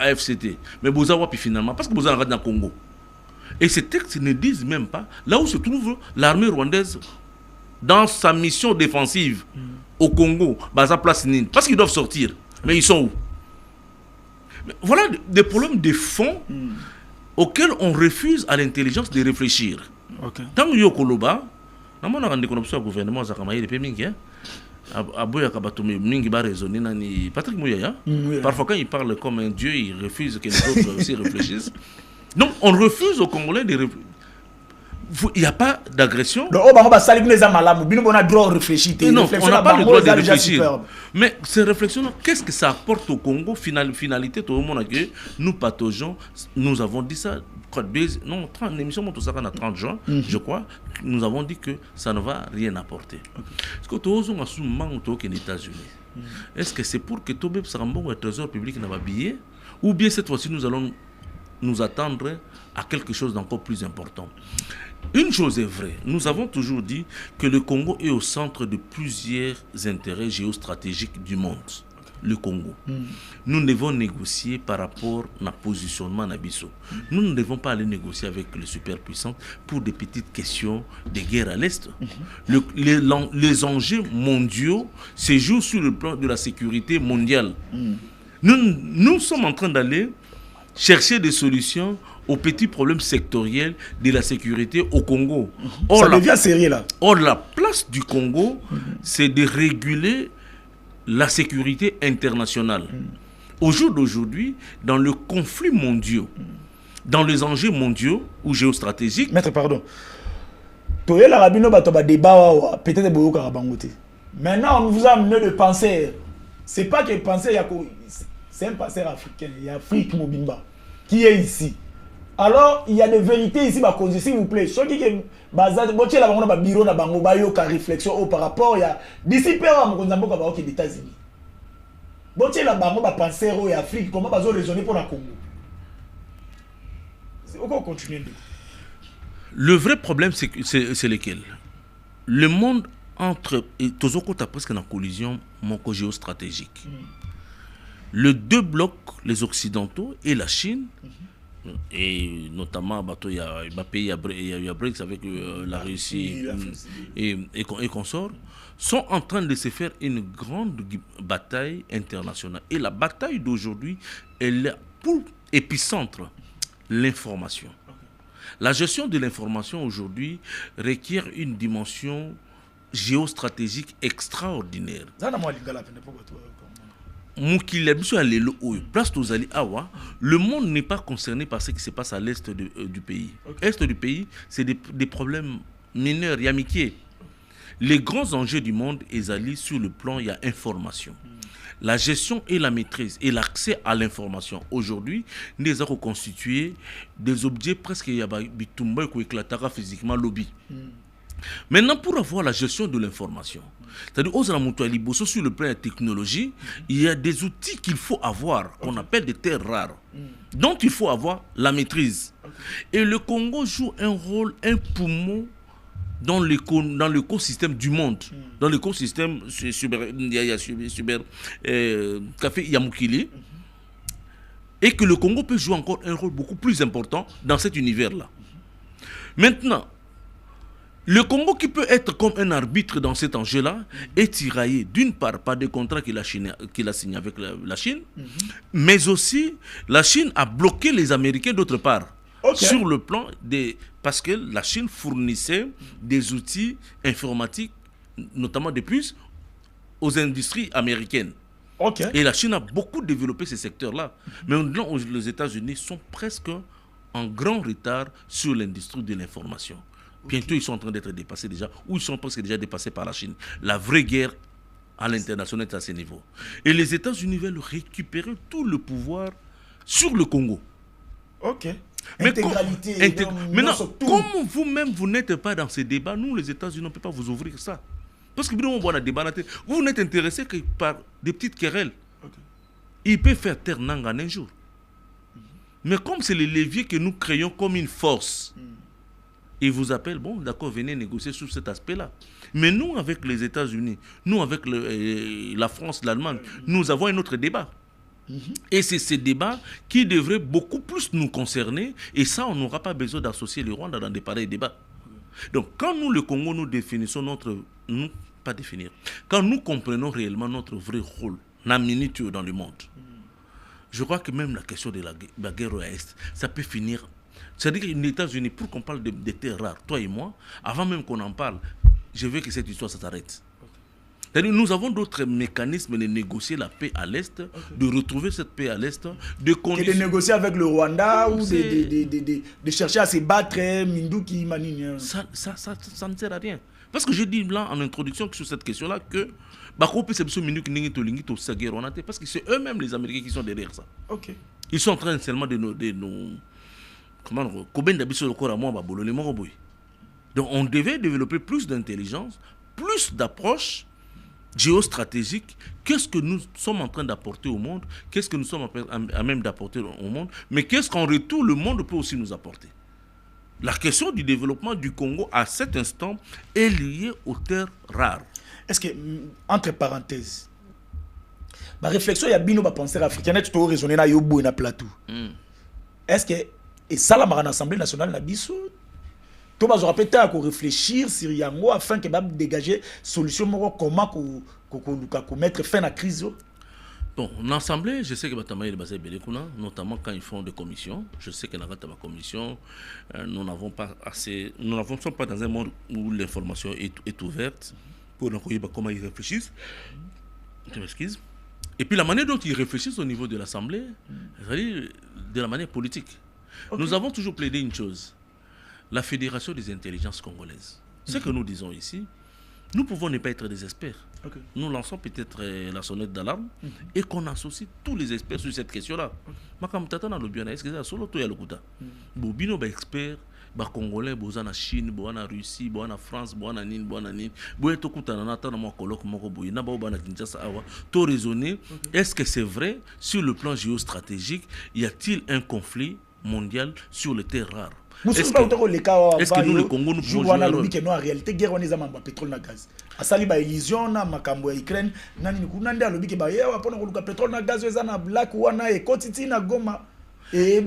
AFCT, mais vous avez finalement, parce que vous avez dans le Congo. Et ces textes ne disent même pas là où se trouve l'armée rwandaise dans sa mission défensive au Congo, Baza Place Nine, parce qu'ils doivent sortir. Mais ils sont où? Mais voilà des problèmes de fond auxquels on refuse à l'intelligence de réfléchir. Tant que Yokoloba, nous avons des connexions au gouvernement, Patrick Mouyaya, parfois quand il parle comme un dieu, il refuse que les autres aussi réfléchissent. Donc on refuse aux Congolais de réfléchir. Il n'y a pas d'agression. Non, on n'a pas le droit de réfléchir. Non, on n'a pas le droit de réfléchir. Mais ces réflexions, qu'est-ce que ça apporte au Congo? Finalité, tout le monde a dit, nous pataugeons, nous avons dit ça, non, l'émission monte ça 30 juin, je crois, nous avons dit que ça ne va rien apporter. Est-ce que tout le monde a aux États-Unis? Est-ce que c'est pour que Tobé Sarambon, le trésor public, n'a pas billet? Ou bien cette fois-ci, nous allons nous attendre à quelque chose d'encore plus important? Une chose est vraie, nous avons toujours dit que le Congo est au centre de plusieurs intérêts géostratégiques du monde. Le Congo. Nous devons négocier par rapport à notre positionnement Nabiso. Nous ne devons pas aller négocier avec les superpuissances pour des petites questions de guerre à l'Est. Les enjeux mondiaux se jouent sur le plan de la sécurité mondiale. Nous sommes en train d'aller chercher des solutions aux petits problèmes sectoriels de la sécurité au Congo. Ça devient sérieux là. Or, la place du Congo, c'est de réguler la sécurité internationale. Au jour d'aujourd'hui, dans le conflit mondial, dans les enjeux mondiaux ou géostratégiques... Maître, pardon. Peut-être maintenant, on vous a amené le penseur. C'est pas que le penseur, c'est un penseur africain. Il y a Afrique Mobimba qui est ici. Alors, il y a des vérités ici, s'il vous plaît. Ceux qui ont un bureau, une réflexion par rapport à d'ici, aux États-Unis. Si la banque va penser en Afrique, comment va raisonner pour le Congo? On va continuer. Le vrai problème, c'est lequel? Le monde entre. Tozoko a presque une collision géostratégique. Les deux blocs, les Occidentaux et la Chine, et notamment il y a BRICS avec la Russie et consorts, sont en train de se faire une grande bataille internationale. Et la bataille d'aujourd'hui, elle est pour épicentre l'information. La gestion de l'information aujourd'hui requiert une dimension géostratégique extraordinaire. Le monde n'est pas concerné par ce qui se passe à l'est du pays. L'est du pays, c'est des problèmes mineurs, il y a amitié. Les grands enjeux du monde, ils sur le plan, il y a information. La gestion et la maîtrise et l'accès à l'information. Aujourd'hui, nous avons constitué des objets presque qui éclatent physiquement lobby. Maintenant, pour avoir la gestion de l'information, c'est-à-dire sur le plan de la technologie, il y a des outils qu'il faut avoir, qu'on appelle des terres rares, dont il faut avoir la maîtrise. Et le Congo joue un rôle, un poumon dans l'écosystème du monde, dans l'écosystème Café Yamukili, et que le Congo peut jouer encore un rôle beaucoup plus important dans cet univers-là. Maintenant, le Congo qui peut être comme un arbitre dans cet enjeu-là est tiraillé d'une part par des contrats qu'il a signés avec la Chine, mais aussi la Chine a bloqué les Américains d'autre part. Sur le plan parce que la Chine fournissait des outils informatiques, notamment des puces, aux industries américaines. Et la Chine a beaucoup développé ces secteurs-là. Mais les États-Unis sont presque en grand retard sur l'industrie de l'information. Bientôt, ils sont en train d'être dépassés déjà, ou ils sont presque déjà dépassés par la Chine. La vraie guerre à l'international est à ce niveau. Et les États-Unis veulent récupérer tout le pouvoir sur le Congo. Maintenant, comme vous-même, vous n'êtes pas dans ces débats, nous, les États-Unis, on ne peut pas vous ouvrir ça. Parce que on voit un débat, vous n'êtes intéressé que par des petites querelles. Il peut faire taire Nanga un jour. Mais comme c'est le levier que nous créons comme une force, ils vous appellent, bon, d'accord, venez négocier sur cet aspect-là. Mais nous, avec les États-Unis, nous, avec la France, l'Allemagne, nous avons un autre débat. Et c'est ce débat qui devrait beaucoup plus nous concerner. Et ça, on n'aura pas besoin d'associer le Rwanda dans des pareils débats. Donc, quand nous, le Congo, nous définissons quand nous comprenons réellement notre vrai rôle, la minute dans le monde, je crois que même la question de la guerre à l'Est, ça peut finir. C'est-à-dire que les États-Unis, pour qu'on parle de terres rares, toi et moi, avant même qu'on en parle, je veux que cette histoire s'arrête. C'est-à-dire nous avons d'autres mécanismes de négocier la paix à l'Est, de retrouver cette paix à l'Est, de négocier avec le Rwanda ou de chercher à se battre, Minduki, Manine. Ça ne sert à rien. Parce que j'ai dit là en introduction sur cette question-là que parce que c'est eux-mêmes les Américains qui sont derrière ça. Ils sont en train seulement de nous... Donc on devait développer plus d'intelligence, plus d'approche géostratégique. Qu'est-ce que nous sommes en train d'apporter au monde? Qu'est-ce que nous sommes à même d'apporter au monde? Mais qu'est-ce qu'en retour le monde peut aussi nous apporter? La question du développement du Congo à cet instant est liée aux terres rares. Est-ce que, entre parenthèses, ma réflexion, il y a bien des penseurs africains qui ont raisonné dans Yobo et dans Plateau. Est-ce que, et ça, l'Assemblée nationale n'a pas dit, tu vas peut-être réfléchir sur Yango afin que dégager une solution comment mettre fin à la crise. Bon, l'Assemblée, je sais que notamment quand ils font des commissions, je sais que dans la commission, nous n'avons pas assez, nous ne sommes pas dans un monde où l'information est ouverte pour comment ils réfléchissent. Je m'excuse. Et puis la manière dont ils réfléchissent au niveau de l'Assemblée, c'est-à-dire de la manière politique. Nous avons toujours plaidé une chose, la Fédération des intelligences congolaises. Ce que nous disons ici, nous pouvons ne pas être des experts. Nous lançons peut-être la sonnette d'alarme et qu'on associe tous les experts sur cette question-là. Bobino ba expert, ba congolais, boza na Chine, boza na Russie, boza na France, boza na Nine, boza na Nine. Boye to kutana na tana mo kolok moko boye na ba na Kinshasa awa. To raisonner, est-ce que c'est vrai sur le plan géostratégique, y a-t-il un conflit mondial sur les terres rares? Est-ce que nous, le Congo, nous pouvons jouer en réalité, guerre, on est en pétrole et gaz. À Sali, ba élision, na makambo ya Ukraine, nani kunanda lobi ke ba yewa pona koluka pétrole na gaz eza na black wana e kotiti na Goma et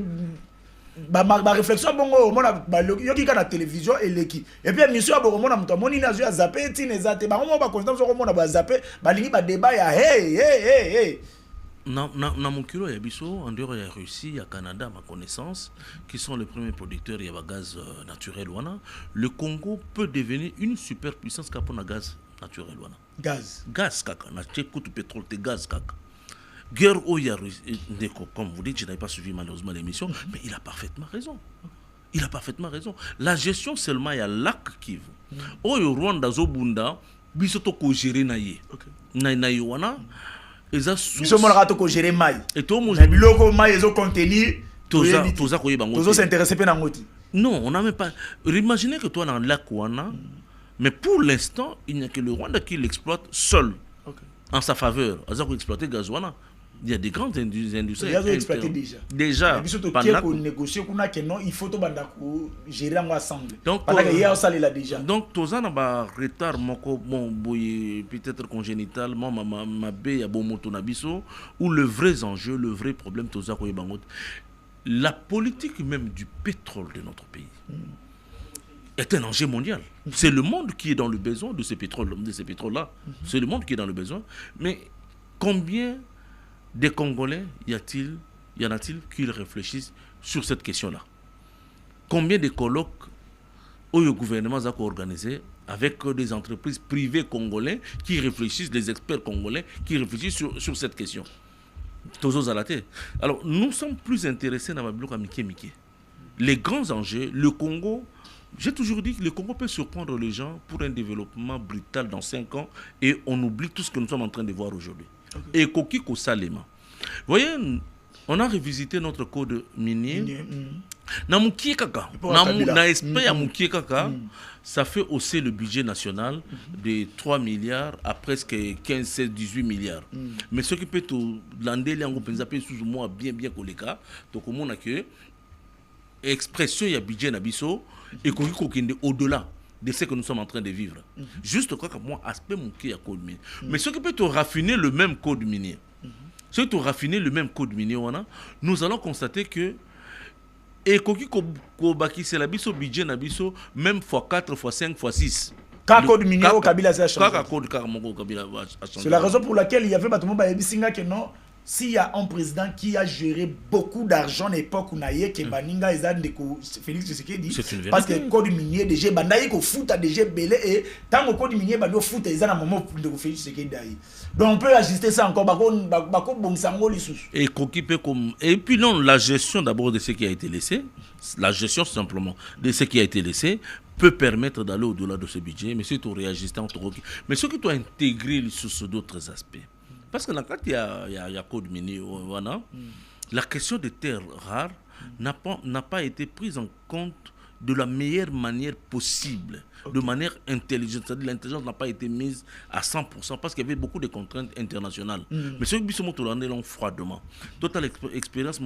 ba réflexion bongo mona ba yoki ka na télévision eleki. Et puis émission bongo mona muto moni na zo ya zappé ti nezate ba mo ba constant zo mona ba zappé ba lingi ba débat ya hey. Dans mon kilo, il y a Bisso, en dehors il y a Russie, il y a Canada, à ma connaissance, qui sont les premiers producteurs, il y a gaz naturel. Le Congo peut devenir une superpuissance qui a gaz naturel. Gaz. Gaz, kaka. Na tchèque de pétrole, c'est gaz, kaka. Guerre, il y a comme vous dites, je n'avais pas suivi malheureusement l'émission, mais il a parfaitement raison. Il a parfaitement raison. La gestion seulement, il y a lac Kivu. Au Rwanda, Zobunda, Bisso toko gérer naïe. Naïe wana. Ils ont géré maï. Et tout le monde maï ils ont contenu. Tous s'intéressent pas à ngoti. Non, on n'a même pas. Imaginez que toi dans le lac Wana, Mais pour l'instant, il n'y a que le Rwanda qui l'exploite seul, en sa faveur. Azako exploité Gazouana. Il y a des grandes industries. Ils ont exploité déjà. Déjà. Il faut gérer ensemble. Donc, Tozana ba retard moko bon peut-être congénital, ma bé ya bon moto na biso, ou le vrai enjeu, le vrai problème Tozako yebangot. La politique même du pétrole de notre pays est un enjeu mondial. C'est le monde qui est dans le besoin de ces pétroles-là. C'est le monde qui est dans le besoin. Mais combien de Congolais y en a-t-il qui réfléchissent sur cette question-là? Combien de colloques le gouvernement a organisé avec des entreprises privées congolaises qui réfléchissent, des experts congolais qui réfléchissent sur cette question? Alors, nous sommes plus intéressés dans la Miké. Les grands enjeux, le Congo, j'ai toujours dit que le Congo peut surprendre les gens pour un développement brutal dans 5 ans et on oublie tout ce que nous sommes en train de voir aujourd'hui. Et Kokiko Salema. Vous voyez, on a revisité notre code minier. Ça fait hausser le budget national de 3 milliards à presque 15, 16, 18 milliards. Mais ce qui peut tout lander, bien koleka, donc on a que expression ya budget nabiso et au-delà de ce que nous sommes en train de vivre. Juste quoi que moi aspect mon qui a code minier. Mais ce qui peut te raffiner le même code minier. Ce qui peut raffiner le même code minier, nous allons constater que et koki ko baki c'est la biso budget na biso même x4 x5 x6. Code minier au Kabila ça a changé. C'est la raison pour laquelle il y avait Batomo Bayebisinga que non. S'il y a un président qui a géré beaucoup d'argent à l'époque où Naye Kebaninga et Félix Tshisekedi, parce que le code minier déjà bandaye ko foot a déjà belé et tant que le code minier bando foot ils ont un moment de Félix Tshisekedi. Donc on peut ajuster ça encore bako bonsango lisous. Et et puis non, la gestion d'abord de ce qui a été laissé, la gestion simplement de ce qui a été laissé peut permettre d'aller au-delà de ce budget, mais surtout réajuster entre mais ce qui doit intégrer sur d'autres aspects. Parce que quand il y a code minier, la question des terres rares n'a pas été prise en compte de la meilleure manière possible, de manière intelligente. C'est-à-dire l'intelligence n'a pas été mise à 100% parce qu'il y avait beaucoup de contraintes internationales. Mais ceux qui sont l'ont froidement. Total expérience,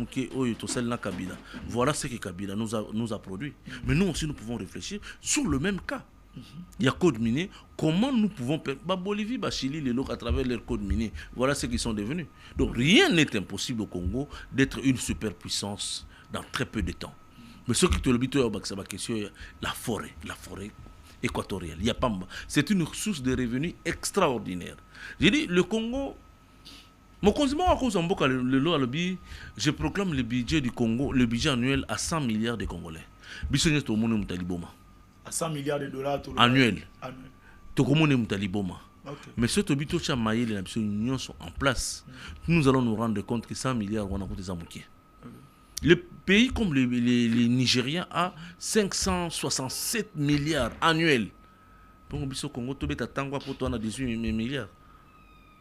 Kabila. Voilà ce que Kabila nous a produit. Mais nous aussi, nous pouvons réfléchir sur le même cas. Il y a code minier. Comment nous pouvons Bolivie, Chili, les locaux à travers leur code minier. Voilà ce qu'ils sont devenus. Donc rien n'est impossible au Congo d'être une superpuissance dans très peu de temps. Mais ce qui te le dit, c'est la forêt équatoriale. Il y a Pamba. C'est une source de revenus extraordinaire. J'ai dit le Congo. Je proclame le budget du Congo, le budget annuel à 100 milliards de Congolais. À 100 milliards de dollars annuel. Mais ce tobito chamaye les nations sont en place. Nous allons nous rendre compte que 100 milliards on a des amoukiers. Le pays comme les Nigériens a 567 milliards annuels. Pour le Congo, tu as tango pour toi 18 milliards.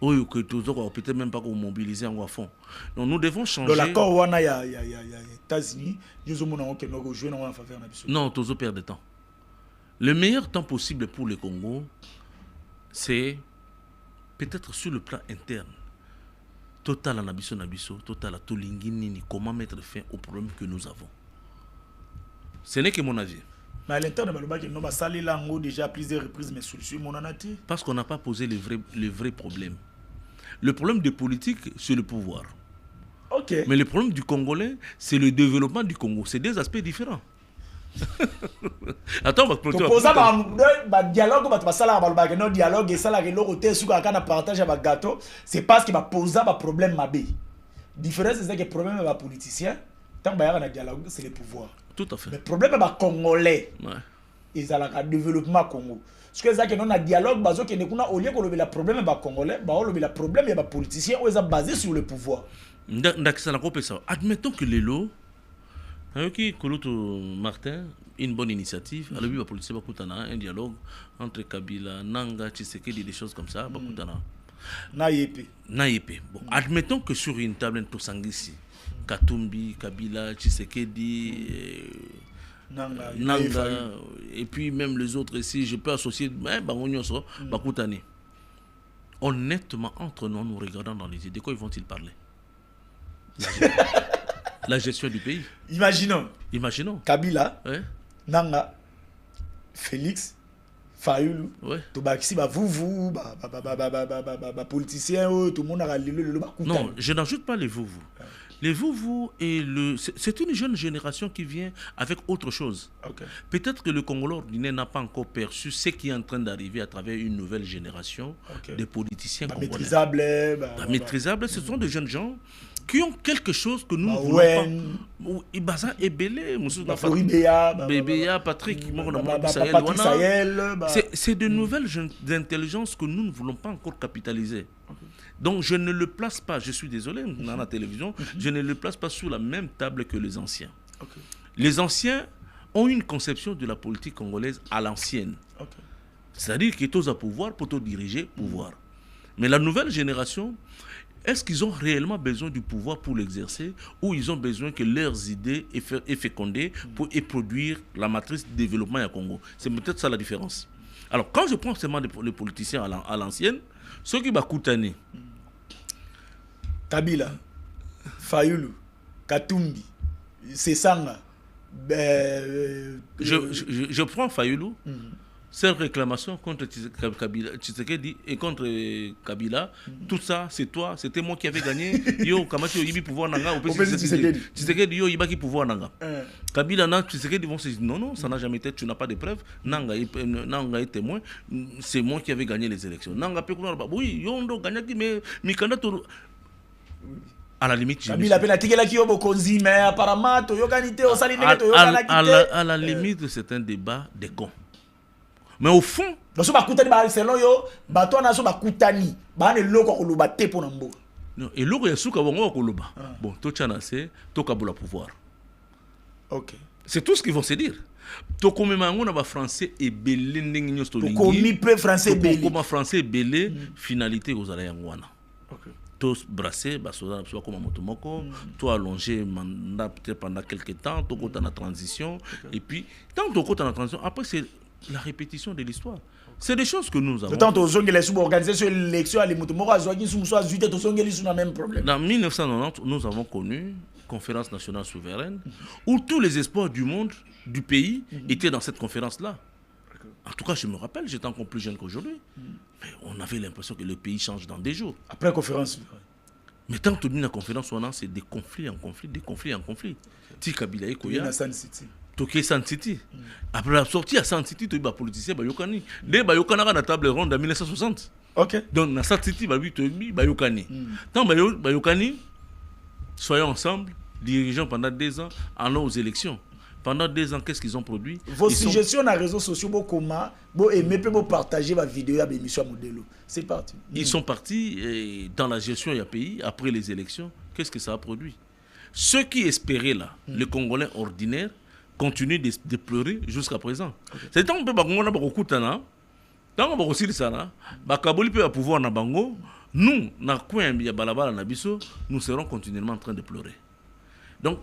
Oui, que tu peut-être même pas mobiliser en fond. Donc nous devons changer. Dans l'accord où il y a États-Unis, nous avons joué en faveur de non, tu perds de temps. Le meilleur temps possible pour le Congo, c'est peut-être sur le plan interne. Total Nabiso, total à Tolingini, comment mettre fin aux problèmes que nous avons. Ce n'est que mon avis. Mais à l'interne, nous avons déjà plusieurs reprises, mais solutions, mon anaté. Parce qu'on n'a pas posé les vrais problèmes. Le problème des politiques, c'est le pouvoir. Okay. Mais le problème du Congolais, c'est le développement du Congo. C'est des aspects différents. Attends, on va dialogue c'est parce qu'il va poser un problème mabé. Différence c'est que le problème est politicien, tant que un dialogue c'est le pouvoir. Tout à fait. Le problème est congolais. Ils ont le développement Congo. Ce que c'est que non dialogue bazo que nous au lieu que le problème est congolais, le problème est politicien ou est basé sur le pouvoir. Admettons que les lots Koloto Martin, une bonne initiative. Alors, il va policer un dialogue entre Kabila, Nanga, Tshisekedi, des choses comme ça. Naïpe. Bon, admettons que sur une table de Sangisi, Katumbi, Kabila, Tshisekedi, Nanga, et puis même les autres ici, je peux associer, Bakoutani. Honnêtement, entre nous, nous regardons dans les yeux, de quoi ils vont-ils parler? La gestion du pays. Imaginons. Kabila, ouais. Nanga, Félix, Fayoulou, ouais. Tobaxi, vous, politiciens, tout le monde a le non, je n'ajoute pas les vous. Les vous et c'est une jeune génération qui vient avec autre chose. Okay. Peut-être que le Congolais ordinaire n'a pas encore perçu ce qui est en train d'arriver à travers une nouvelle génération de politiciens congolais. Maîtrisables, ce sont des jeunes gens qui ont quelque chose que nous ne voulons pas. Ibaza et Belé, Patrick, c'est de nouvelles intelligences que nous ne voulons pas encore capitaliser. Okay. Donc je ne le place pas, je suis désolé, dans la télévision, je ne le place pas sur la même table que les anciens. Okay. Les anciens ont une conception de la politique congolaise à l'ancienne. Okay. C'est-à-dire qu'ils sont à pouvoir pour te diriger, pouvoir. Mais la nouvelle génération, est-ce qu'ils ont réellement besoin du pouvoir pour l'exercer ou ils ont besoin que leurs idées aient fécondé pour produire la matrice de développement au Congo? C'est peut-être ça la différence. Alors quand je prends seulement les politiciens à l'ancienne, ceux qui Bakoutani, Kabila, Fayoulou, Katumbi, Sessanga. Je prends Fayoulou. Cette réclamation contre Tshisekedi et contre Kabila, tout ça, c'est toi, c'était moi qui avais gagné. Yo, Kamachi, Yibi pouvoir nanga, au Tshisekedi, yo, Yibaki pouvoir nanga. Kabila, nan, Tshisekedi vont se dire non, ça n'a jamais été, tu n'as pas de preuves. Nanga est témoin, c'est moi qui avais gagné les élections. Nanga, oui, yo, on a gagné, mais Mikanda, à la limite, à la limite, c'est un débat des cons. Mais au fond, non, et l'autre est bon, tout c'est pouvoir. Ok. C'est tout ce qu'ils vont se dire. To comme on a français et belé français belé finalité aux alayangwana. OK. Tous brassés, soit comme motomoko, toi allongé mandat peut-être pendant quelques temps, tout côté en transition et puis tant que côté en transition après c'est la répétition de l'histoire. C'est des choses que nous avons. Dans 1990, nous avons connu conférence nationale souveraine où tous les espoirs du monde, du pays, étaient dans cette conférence-là. En tout cas, je me rappelle, j'étais encore plus jeune qu'aujourd'hui. Mais on avait l'impression que le pays change dans des jours. Après la conférence. Mais tant que la conférence, c'est des conflits en conflits, des conflits en conflits. Ti Kabila et Koya. Toké San City. Après la sortie à San City, tu es politicien, Bayokani. Dès Bayokana à la table ronde en 1960. Ok. Donc, dans San City, Bayokani. Tant Bayokani, soyons ensemble, dirigeants pendant 2 ans, allons aux élections. Pendant 2 ans, qu'est-ce qu'ils ont produit? Vos suggestions dans les réseaux sociaux, comment vous aimez, vous partagez ma vidéo à l'émission Modelo. C'est parti. Ils sont partis dans la gestion du pays après les élections. Qu'est-ce que ça a produit? Ceux qui espéraient là, les Congolais ordinaires, continuent de pleurer jusqu'à présent. C'est tant que nous avons pouvoir na bango, nous, nous serons continuellement en train de pleurer. Donc,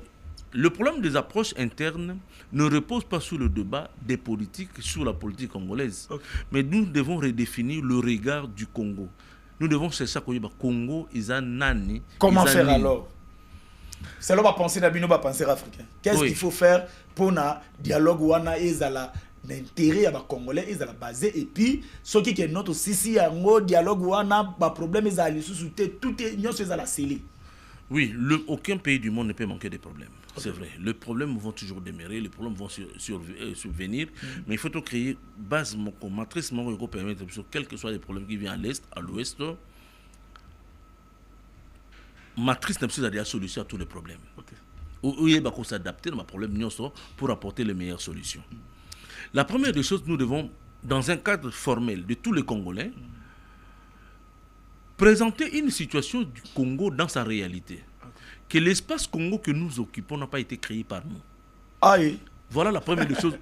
le problème des approches internes ne repose pas sur le débat des politiques, sur la politique congolaise. Okay. Mais nous devons redéfinir le regard du Congo. Nous devons chercher à connaître le Congo, nani. Comment faire alors? C'est là qu'on va penser d'abino, va penser africain. Qu'est-ce qu'il faut faire pour un dialogue où on a l'intérêt à la Congolais, ils sont basés et puis ce qui est notre aussi un dialogue où on a des problèmes, ils sont tout est la scellé. Oui, aucun pays du monde ne peut manquer de problèmes. C'est vrai. Les problèmes vont toujours demeurer, les problèmes vont survenir, mais il faut créer base, matrice, pour permettre, quels que soient les problèmes qui viennent à l'est, à l'ouest, matrice n'a pas de solution à tous les problèmes. Où il faut s'adapter à problème pour apporter les meilleures solutions. La première des choses, nous devons, dans un cadre formel de tous les Congolais, présenter une situation du Congo dans sa réalité. Que l'espace Congo que nous occupons n'a pas été créé par nous. Aïe. Voilà la première des choses.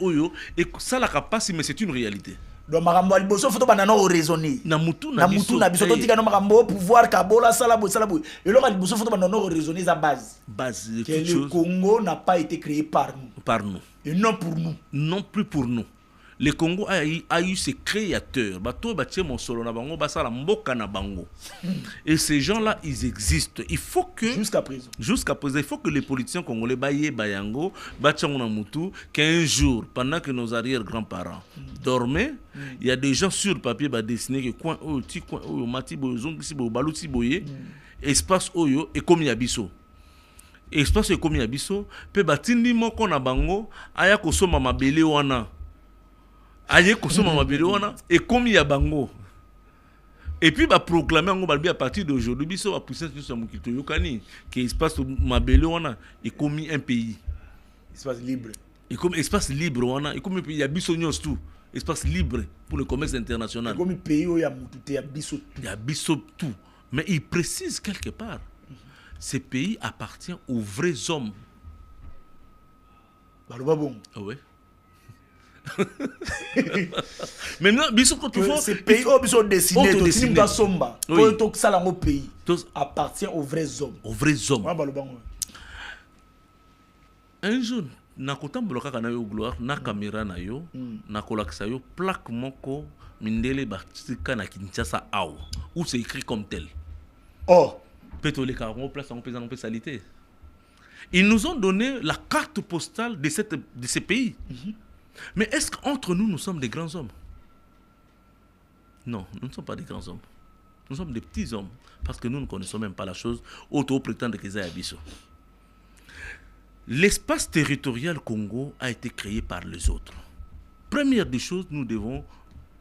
Et ça, la capacité, mais c'est une réalité. Donc, marambo aliboso faut pas nano raisonner. Na mutu na biso to tika no marambo pouvoir kabola salabo. Et là aliboso faut pas nano raisonner sa base. Base de que le Congo n'a pas été créé par nous. par nous. Et non pour nous. Non plus pour nous. Le Congo a eu ses créateurs. Et ces gens-là, ils existent. Il faut que... Jusqu'à présent. Jusqu'à présent, il faut que les politiciens congolais, qu'un jour, pendant que nos arrière-grands-parents dormaient, il y a des gens sur le papier dessinés que coin mati baluti boye, espace oyo et comme yabiso. Espace et comme yabiso, pe batindi moko na bango aya kosoma mabele wana. Aye kosoma mabele wana et comme yabango. Et puis proclamer à partir d'aujourd'hui biso va pousser sur mon kilto yokani que espace mabele wana et comme un pays. Espace libre. Et comme espace libre wana et comme il y a biso nyos tout. Espace libre pour le commerce international. Comme pays où il y a biso tout. Il y a biso tout. Mais il précise quelque part, ce pays appartient aux vrais hommes. Bon. Ah ouais. Maintenant, biso quand tu vois ces pays où biso dessiné, somba, oui. Salango pays appartient aux vrais hommes. Aux vrais hommes. Un jour, na kotambola kaka na yo gloire na caméra na yo na kolakisa yo plaque moko mindele batika na Kinshasa aw où c'est écrit comme tel. Oh, pétole caron place en pesant en salité. Ils nous ont donné la carte postale de ces pays. Mais est-ce qu'entre nous sommes des grands hommes? Non, nous ne sommes pas des grands hommes. Nous sommes des petits hommes parce que nous ne connaissons même pas la chose auto prétendre qu'ils aient abisso. L'espace territorial Congo a été créé par les autres. Première des choses, nous devons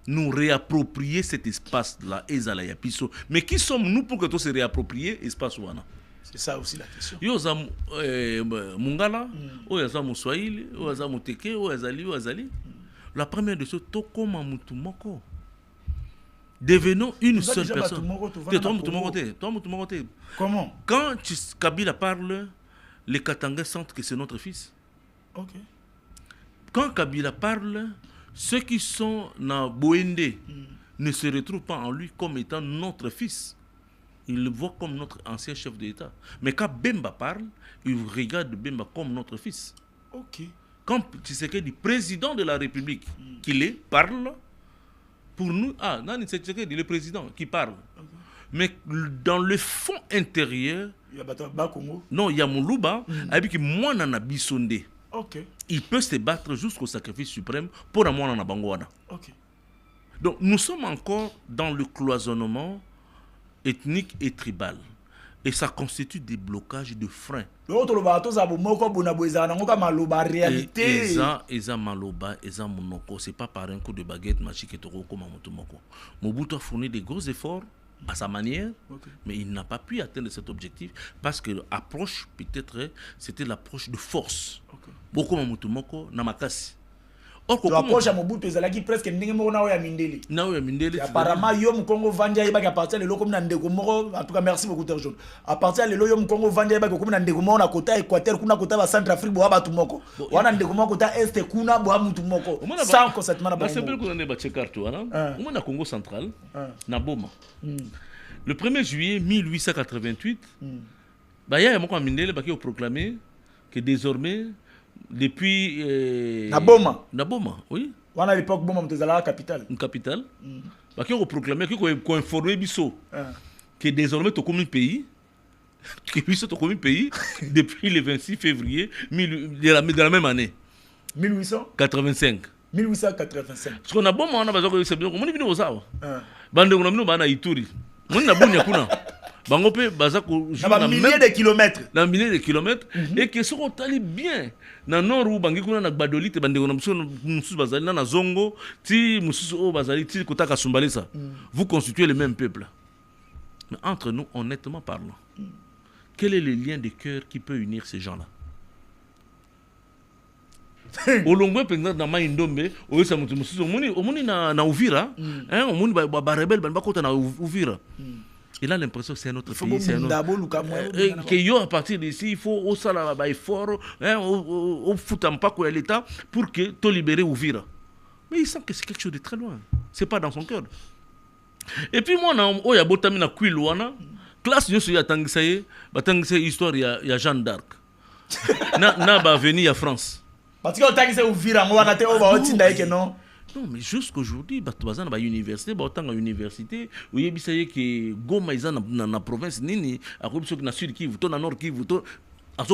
nous réapproprier cet espace-là, Ezala Yapiso. Mais qui sommes-nous pour que tout se réapproprie l'espace Wana? C'est ça aussi la question. Yoza Mungala, Oyaza Mouswahili, Oyaza Muteke, Oyazali. La première des choses, Tokoma Mutumoko. Devenons une seule personne. Toi, comment? Quand Kabila parle, les Katangais sentent que c'est notre fils. Ok. Quand Kabila parle, ceux qui sont dans Boende ne se retrouvent pas en lui comme étant notre fils. Ils le voient comme notre ancien chef d'État. Mais quand Bemba parle, ils regardent Bemba comme notre fils. Ok. Quand Tshisekedi, président de la République, qu'il est, parle, pour nous, Nani Tshisekedi, le président qui parle. Okay. Mais dans le fond intérieur, il y a Bata Congo. Non, il y a Moulouba, avec moi nana bisonde. Ok. Il peut se battre jusqu'au sacrifice suprême pour moi nana bangwana. Ok. Donc nous sommes encore dans le cloisonnement ethnique et tribal. Et ça constitue des blocages de freins. C'est pas par un coup de baguette magique et Mobutu a fourni des gros efforts à sa manière, mais il n'a pas pu atteindre cet objectif parce que l'approche, peut-être, c'était l'approche de force. Beaucoup de Mobutu Namakasi. L'approche à Mobutu est presque Mindele. Apparemment, Yom Congo Vandia Iba qui appartient à l'Elo comme Nandego Moro. En tout cas, merci beaucoup, Terjon. Appartient à l'Elo Yom Congo Vandia Iba comme Nandego Moro, na Kota Équateur, Kuna Kota va Centrafrique, Boaba Tumoko. Wana Nandego Moro, Kota Est, Kuna, Boaba Tumoko. Sans consentement à c'est bien qu'on ait battu carton. On a Congo central, na Boma. Le 1er juillet 1888, il y a un Mindele qui a proclamé que désormais, depuis Naboma, oui. On a l'époque Boma était la capitale. Une capitale. Qui a proclamé qui a informé Bisso que désormais tu comme un pays depuis le 26 février de la même année 1885. Parce qu'on a Boma on a besoin que c'est bien comment vient aux arbres. Bande on a mis bana Ituri. On a bunya kuna. Bangope bazako dans milliers de kilomètres. Dans milliers de kilomètres et que ce qu'on allait bien. Dans nord où bangi kuna na badolite bande on a musu bazali na zongo ti musu o bazali ti kotaka sumbalesa. Vous constituez le même peuple. Mais entre nous honnêtement parlant, quel est le lien de cœur qui peut unir ces gens-là? Olongwe pendant dans Maindombe, oyesa mutu musu omoni na Uvira, omoni ba rebelle ba kota na Uvira. Il a l'impression que c'est un autre pays. C'est un autre... Que à partir d'ici, il faut au salaire fort, au foutampa quoi l'État pour que tu libérer Ouvira. Mais il sent que c'est quelque chose de très loin. C'est pas dans son cœur. Et puis moi, il y a botami na Kwiluana, classe nous sur Tangisaye, Tangisaye histoire il y a Jeanne d'Arc. Na ba venir à France. Parce que autant que c'est ouvert, on a été au bas au non. Non, mais jusqu'aujourd'hui, baza na université, autant à université, où il y a que Goma ils na na province nini, à Robson na sud qui vote na nord qui vote, à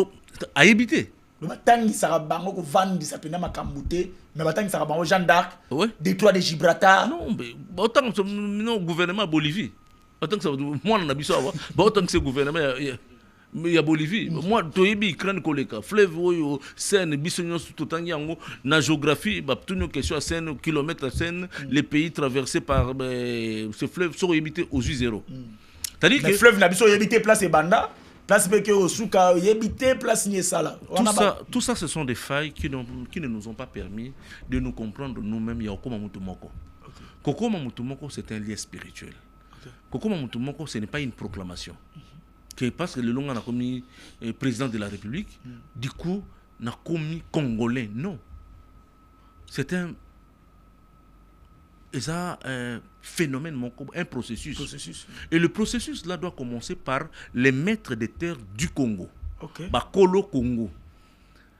habiter. Le matin il sera bango ko vendre ça pena makambouté, mais matin il sera bango Jeanne d'Arc, ouais. Détroit de Gibraltar. Non, mais autant que non gouvernement Bolivie, autant que ça moi on a biso avoir, autant que ce gouvernement mais il y a Bolivie. Moi, Toyebi, Ukraine, Koleka, fleuve, Seine, Bissonnion, tout en yango, na géographie, toutes nos questions à Seine, kilomètres à Seine, les pays traversés par ce fleuve sont habités aux U0. C'est-à-dire que. Le fleuve n'a pas habité place et Banda, place Beke au Souka, habité place Niesala. Tout ça, ce sont des failles qui ne nous ont pas permis de nous comprendre nous-mêmes. Yoko Mamutumoko. Koko Mamutumoko, c'est un lien spirituel. Koko Mamutumoko, ce n'est pas une proclamation. Parce que le long on a commis président de la République, du coup, on a commis Congolais. Non. C'est un phénomène, un processus. Et le processus là doit commencer par les maîtres des terres du Congo. Bakolo Congo.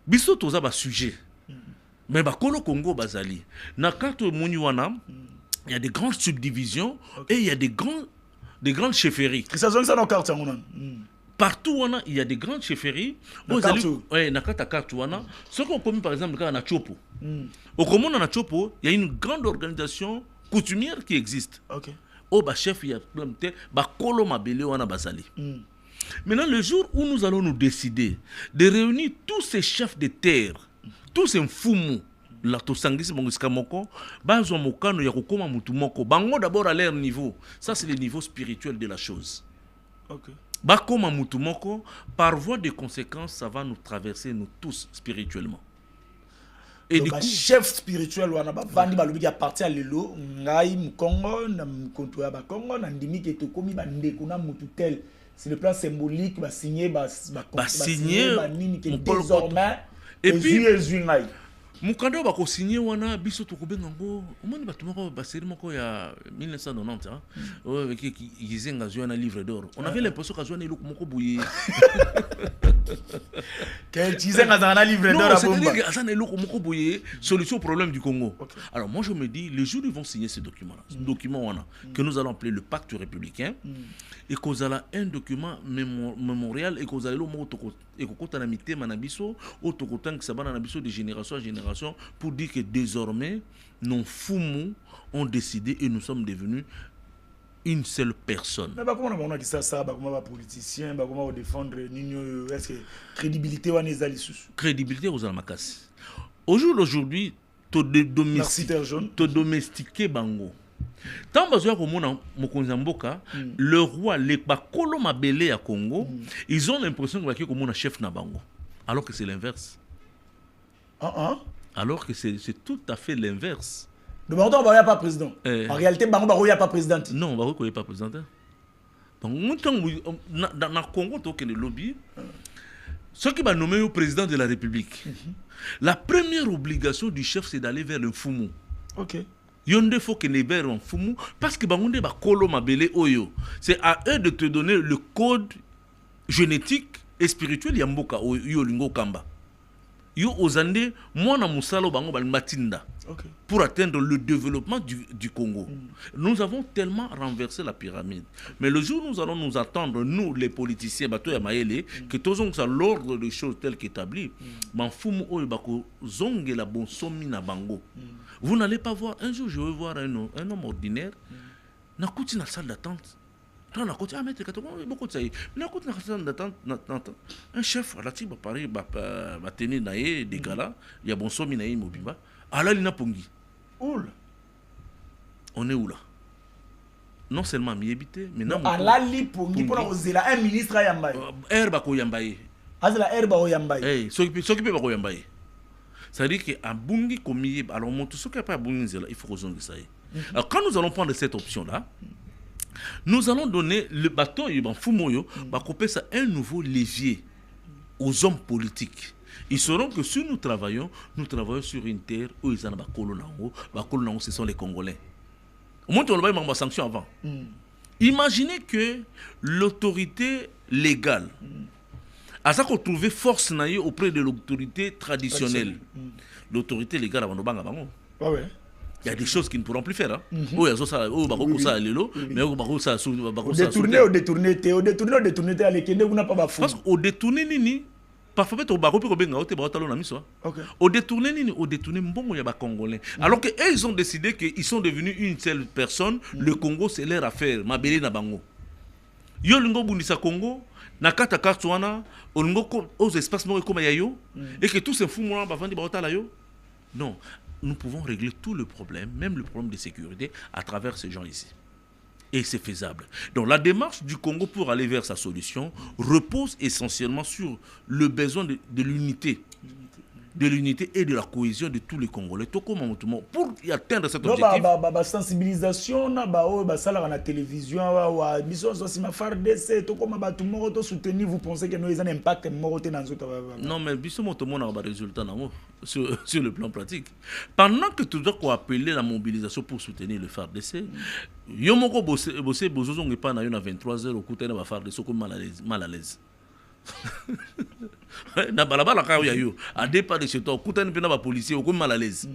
Biso toza ba sujet. Mais Bakolo Congo bazali. Na carte Muniwana, il y a des grandes subdivisions et il y a des grandes chefferies. Partout il y a des grandes chefferies. Oui, na carte ce qu'on commis par exemple na Chopo. Au Congo na Chopo, il y a une grande organisation coutumière qui existe. Chef il y a Kolo Mabele wana bazali. Maintenant le jour où nous allons nous décider de réunir tous ces chefs de terre, tous ces mfumu la tosangisi bongisika moko bazo mokano ya kokoma mutu moko bango d'abord à leur niveau, ça c'est le niveau spirituel de la chose. Bakoma mutu moko par voie de conséquence ça va nous traverser nous tous spirituellement. Et du coup chef spirituel wana ba vandi ba lobi appartient à lelo ngai mukongo na mkonto ya ba Kongo na ndimi ke to komi ba ndeko na mutu tel, c'est le plan symbolique ba signer ba signer ba nini ke désormais et puis Mukando bako signé wana biso to kobenga ngo omoni bato moko ba série moko ya 1990 avec Gizenga Zoana livre d'or. On avait l'impression que Zoana eloko moko boye. Que Gizenga Zoana livre d'or à bomba. C'est-à-dire que Zoana eloko moko boye solution au problème du Congo. Alors moi je me dis les jours ils vont signer ce document là, ce document wana que nous allons appeler le pacte républicain et qu'on a un document mémorial et qu'on a le mot et qu'on a mis manabiso au tokotan que ça va na biso de génération en génération pour dire que désormais nos Fumu ont décidé et nous sommes devenus une seule personne. Mais comment on a dit ça comment va politicien comment défendre est-ce que crédibilité ou crédibilité aux almakasi. Aujourd'hui to domestiquer bango. Tant besoin comme Mokonzamboka, le roi les bakolo mabele à Congo, ils ont l'impression que comme on a chef na bango, alors que c'est l'inverse. Alors que c'est tout à fait l'inverse. Le Bango il n'y a pas président. En réalité, Bango il n'y a pas président. Non, Bango il n'y a pas président. Dans le Congo, il y a des lobbies. Ceux qui vont nommer le président de la République, la première obligation du chef, c'est d'aller vers le Fumu. Yonde faut qu'il vers un Fumu parce que Bango ba kolo mabele oyo. C'est à eux de te donner le code génétique et spirituel yamboka oyo lingo kamba. Yo ozande mwana musalo bango balmatinda pour atteindre le développement du Congo. Nous avons tellement renversé la pyramide. Mais le jour où nous allons nous attendre, nous les politiciens, bato ya maele, que tous ont l'ordre des choses telles qu'établies, banfumu oyo bako zonge la bonsomi na bango. Vous n'allez pas voir, un jour je vais voir un homme ordinaire, na kuti na salle d'attente. Un chef relatif à Paris va tenir des galas, il y a bon somme naïe mobimba. Alors il n'a pongi. On est où là? Non seulement m'y habiter, mais non. Allah li pongi pour un ministre à Yambaye. Herba ko Yambaye. Azla herba o Yambaye. Eh, ce qui peut pas Yambaye. Ça veut dire que à Bungi commis, alors mon tout ce qui a pas Bungi il faut que ça. Alors quand nous allons prendre cette option là. Nous allons donner le bâton ça un nouveau levier aux hommes politiques. Ils sauront que si nous travaillons sur une terre où ils ont des ce sont les Congolais. Au moins, on va avoir sanction avant. Imaginez que l'autorité légale À ça qu'on trouvait force naïe auprès de l'autorité traditionnelle. L'autorité légale avant de banga bango. Ah ouais. Il y a des choses qu'ils ne pourront plus faire. Hein. Oh, il y a ça, oh, bako ça lelo, mais oh, bako ça sous, bako ça. Au détourné, allez, kende vous n'a pas bafou. Parce qu'au détourné nini, parfois peut-être au bako peut benga, au te bako talon na miso. Au détourné nini, au détourné mbongo ya ba congolais. Alors que eux ils ont décidé qu'ils sont devenus une seule personne, le Congo c'est leur affaire, mabele na bango. Yo lingo bundisa Congo. Nakata kartouana, aux espaces morts comme yayo, et que tous ces fous moulins bavandi baotala yo. Non, nous pouvons régler tout le problème, même le problème de sécurité, à travers ces gens ici. Et c'est faisable. Donc la démarche du Congo pour aller vers sa solution repose essentiellement sur le besoin de l'unité. De l'unité et de la cohésion de tous les Congolais. Tout comme pour atteindre cet objectif. La sensibilisation, la télévision, soutenir, vous pensez que nous avons un impact non, mais biso moto mon a résultat sur le plan pratique. Pendant que tu dois appeler la mobilisation pour soutenir le FARDC, yo moko bossé bozozo ngepa na yo na 23h au côté na FARDC comme mal à l'aise. Na balabala ka ya yo à départ de chez toi kutani pena ba policier au comme mal à l'aise.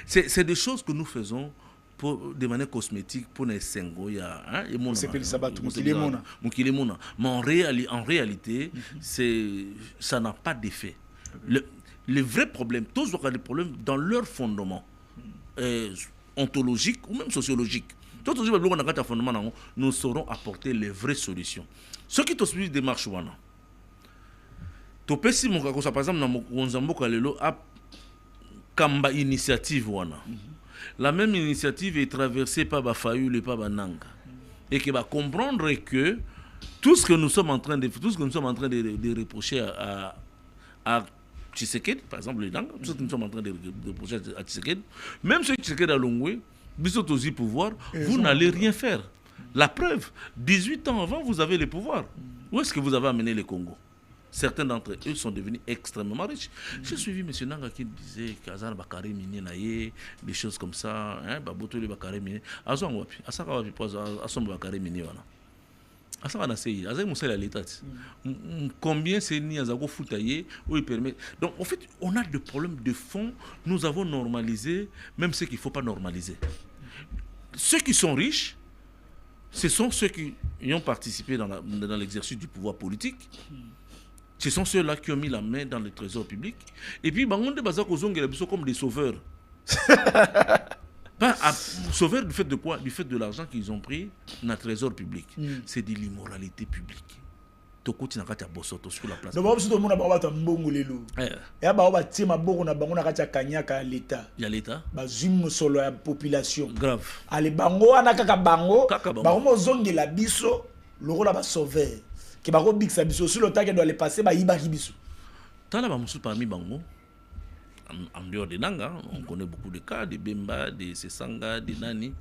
C'est des choses que nous faisons pour de manière cosmétique pour les sengo ya hein et mon c'est que ça va tout mais en réalité ça n'a pas d'effet. Le vrai problème tous ont des problèmes dans leur fondement ontologique ou même sociologique. Nous saurons apporter les vraies solutions. Ce qui te suit démarche wana topesi mon kako par exemple na Mozambique lelo a kamba initiative wana la même initiative est traversée par Bafayulu et par Bananga et qui va comprendre que tout ce que nous sommes en train de reprocher à Tshisekedi par exemple les Nanga tout ce que nous sommes en train de reprocher à Tshisekedi même ceux qui Tshisekedi a Longwe bisous aussi pouvoir vous n'allez rien faire. La preuve 18 ans avant vous avez le pouvoir. Où est-ce que vous avez amené le Congo? Certains d'entre eux sont devenus extrêmement riches. J'ai suivi M. Nanga qui disait Kazan Bakare Minier Naye, des choses comme ça, hein, Baboto le Bakare Minier. Azon Wapi, Asaka Wapi, Asom Bakare Minier. Asaka Nasei, Azak Moussel à l'État. Combien c'est ni Azago Foutaye, où il permet. Donc en fait, on a des problèmes de fond. Nous avons normalisé, même ce qu'il ne faut pas normaliser. Ceux qui sont riches, ce sont ceux qui ont participé dans l'exercice du pouvoir politique. Ce sont ceux-là qui ont mis la main dans le trésor public. Et puis, Bangonde Bazak Ozong sont comme des sauveurs. Sauveurs du fait de quoi? Du fait de l'argent qu'ils ont pris dans le trésor public. C'est de l'immoralité publique. Toko Tinakata Bosoto sur la place. Donc, tout le monde a pas mbongo lelo. Et ba ba tima boko na bango na kata kanyaka l'État. Il y a l'État. Ba zum solo la population. Grave. Ale bango ana kaka bango. Bango zongela biso loko la ba sauveur. Qui va big biso sur le temps qu'il doit les passer ba iba biso. Tant là ba musu parmi bango en dehors de Nanga, on connaît beaucoup de cas de Bemba, de Sesanga, de Nani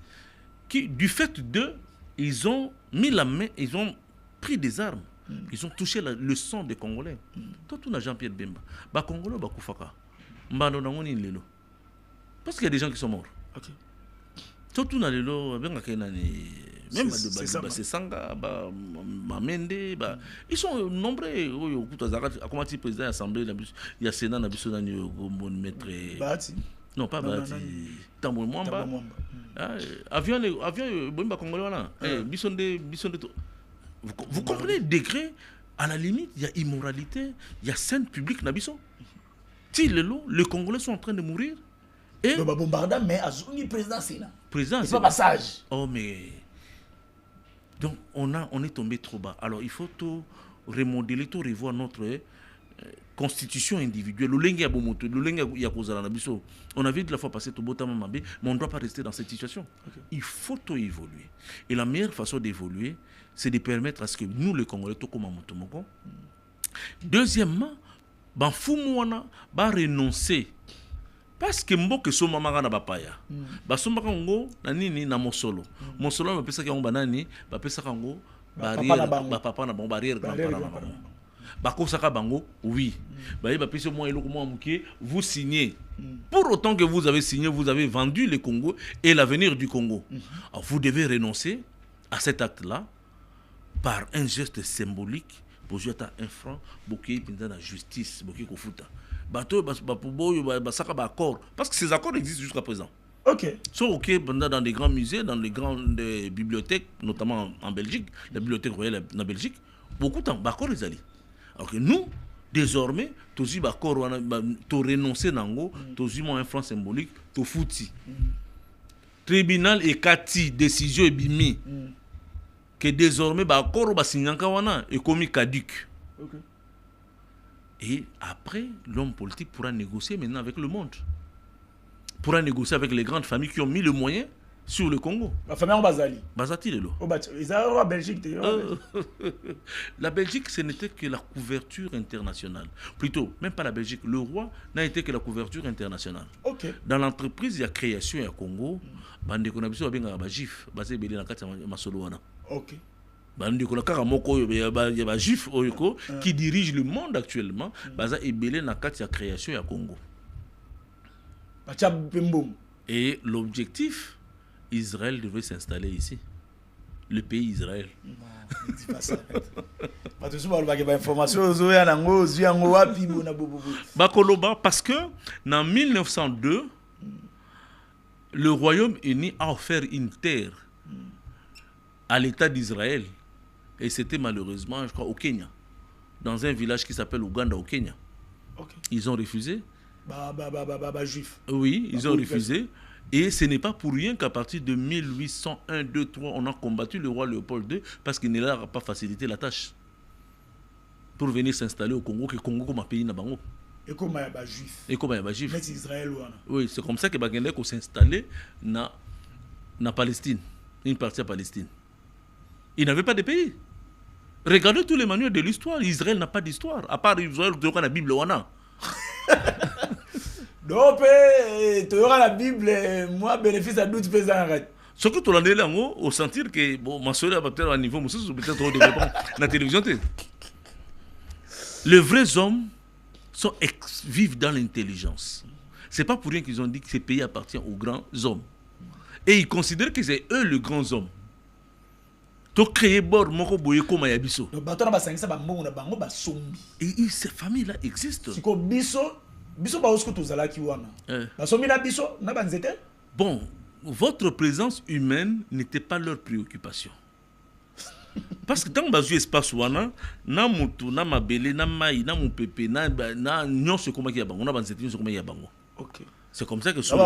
qui du fait de ils ont mis la main, ils ont pris des armes. Ils ont touché le sang des Congolais. Toi tu n'as Jean-Pierre Bemba. Ba Congolais ba kufaka. Mbano na ngoni lelo. Parce qu'il y a des gens qui sont morts. OK. Toi tu n'as lelo benga kenani même c'est Sanga, Mamende, ils sont nombreux. Comment tu président de l'Assemblée, il y a Sénat, maître. Non, pas Bati. Tambour Mwamba. Avion, Congolais, vous comprenez, degré, à la limite, il y a immoralité, il y a scène publique, les Congolais sont en train de mourir. Et. Le bombardement, mais à Zuni, président Sénat. Président, c'est pas passage. Oh, mais. Donc, on est tombé trop bas. Alors, il faut tout remodeler, tout revoir notre constitution individuelle. On avait de la fois passé tout beau temps, mais on ne doit pas rester dans cette situation. Okay. Il faut tout évoluer. Et la meilleure façon d'évoluer, c'est de permettre à ce que nous, les Congolais, tout comme Motomoko. Deuxièmement, Banfoumouana va renoncer. Parce que mboke so mama na bapaya ba so maka ngo na nini na mosolo mosolo ba pesa ka ngo banani ba pesa ka ngo barrière ba papa na bon barrière grand-parent na bango ba ko saka bango oui ba ba pesa moi eloko moi mukie vous signez pour autant que vous avez signé vous avez vendu le Congo et l'avenir du Congo. Alors vous devez renoncer à cet acte là par un geste symbolique pour jouer à 1 franc, boké pendant la justice, boké kofuta. Bateau, basaka accord, parce que ces accords existent jusqu'à présent. Ok. Sont ok dans des grands musées, dans les grandes bibliothèques, notamment en Belgique, la bibliothèque royale en Belgique, beaucoup de temps, d'accord les alliés. Alors que nous, désormais, tu as renoncé nango, tu as un franc symbolique, tu as fouti. Tribunal et Kati, décision et bimi, que désormais, d'accord, est commis caduc. Ok. Et après, l'homme politique pourra négocier maintenant avec le monde. Pourra négocier avec les grandes familles qui ont mis le moyen sur le Congo. La famille en Bazali. Bazati le lot. La Belgique. La Belgique, ce n'était que la couverture internationale. Plutôt, même pas la Belgique. Le roi n'a été que la couverture internationale. Ok. Dans l'entreprise, il y a création et Congo. Bande konabiso babenga ba jif, basé belé na kati masolo wana. Ok. Bande konaka moko ya ba jif oyoko qui dirige le monde actuellement, basa ebelé na kati ya création et Congo. Et l'objectif, Israël devait s'installer ici. Le pays Israël. Non, ne dis pas ça. Parce que en 1902, le Royaume-Uni a offert une terre à l'État d'Israël. Et c'était malheureusement, je crois, au Kenya. Dans un village qui s'appelle Ouganda, au Kenya. Okay. Ils ont refusé. Juif. Oui, ils ont refusé. Et ce n'est pas pour rien qu'à partir de 1801, 2, 3, on a combattu le roi Léopold II parce qu'il ne leur a pas facilité la tâche. Pour venir s'installer au Congo, que le Congo comme un pays n'a pas. Et comme il y a juif. Et comme il y a juif. Mais c'est Israël. Oui, c'est comme ça que Bagende s'est installé dans Palestine, une partie de Palestine. Il n'avait pas de pays. Regardez tous les manuels de l'histoire. Israël n'a pas d'histoire. À part Israël, tu as la Bible. Donc, tu auras la Bible, moi, bénéfice à doute, fais arrête. Ce que tu as dit là, au sentir que bon, ma soeur a peut-être un niveau, mais c'est peut-être trop développant dans la télévision. Les vrais hommes vivent dans l'intelligence. C'est pas pour rien qu'ils ont dit que ce pays appartient aux grands hommes. Et ils considèrent que c'est eux les grands hommes. Tu créé bord moko boye comme yabiso. Le bateau na basangisa ba mbongo na bango ba sombi. Et ces familles là existent. Siko biso ba osko tozala ki wana. Ba sombi na biso na banzete. Bon, votre présence humaine n'était pas leur préoccupation. Parce que dans bazu espace wana na mutu na mabele na mai na mupepe na nyonso koma ki ya bango na banzete nyonso koma ya bango. OK. C'est comme ça que sur le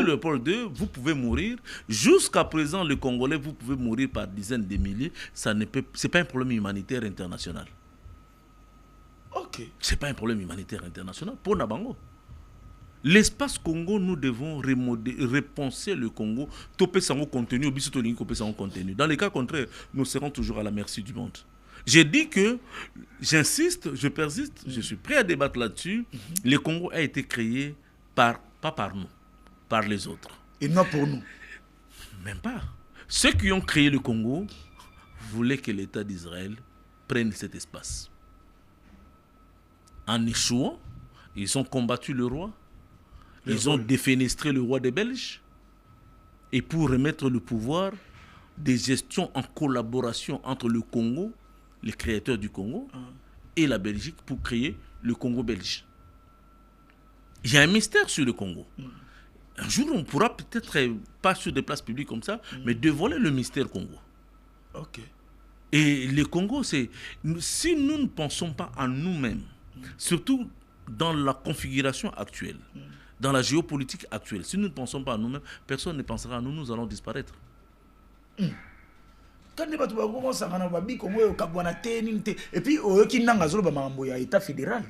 Léopold II, vous pouvez mourir. Jusqu'à présent, les Congolais, vous pouvez mourir par dizaines de milliers. Ce n'est pas un problème humanitaire international. Ok. Ce n'est pas un problème humanitaire international pour Nabango. L'espace Congo, nous devons repenser le Congo. Dans les cas contraires, nous serons toujours à la merci du monde. J'ai dit que, j'insiste, je persiste, je suis prêt à débattre là-dessus. Le Congo a été créé pas par nous, par les autres. Et non pour nous. Même pas. Ceux qui ont créé le Congo voulaient que l'État d'Israël prenne cet espace. En échouant, ils ont combattu le roi. Ils ont défenestré le roi des Belges. Et pour remettre le pouvoir, des gestions en collaboration entre le Congo, les créateurs du Congo, et la Belgique pour créer le Congo belge. Il y a un mystère sur le Congo. Un jour, on pourra peut-être, pas sur des places publiques comme ça, mais dévoiler le mystère Congo. Ok. Et le Congo, c'est... Si nous ne pensons pas en nous-mêmes, surtout dans la configuration actuelle, dans la géopolitique actuelle, si nous ne pensons pas en nous-mêmes, personne ne pensera à nous, nous allons disparaître. Et puis, l'État fédéral.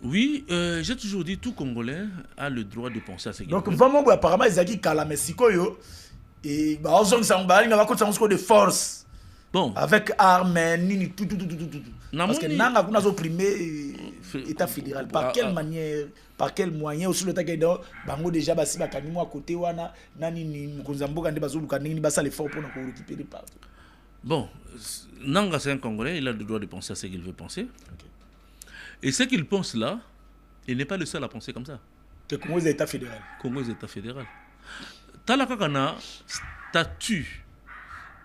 Oui, j'ai toujours dit tout Congolais a le droit de penser à ce qu'il veut. Donc, vraiment, apparemment, ils ont dit et de force. Bon. Avec armes, tout. Parce que nous avons opprimé l'État fédéral. Par quelle manière, par quel moyen, aussi le temps que déjà à côté, bon, Nanga c'est un Congolais, il a le droit de penser à ce qu'il veut penser. Okay. Et ce qu'il pense là, il n'est pas le seul à penser comme ça. Le Congo est État fédéral. Congo est État fédéral. Talakakana statut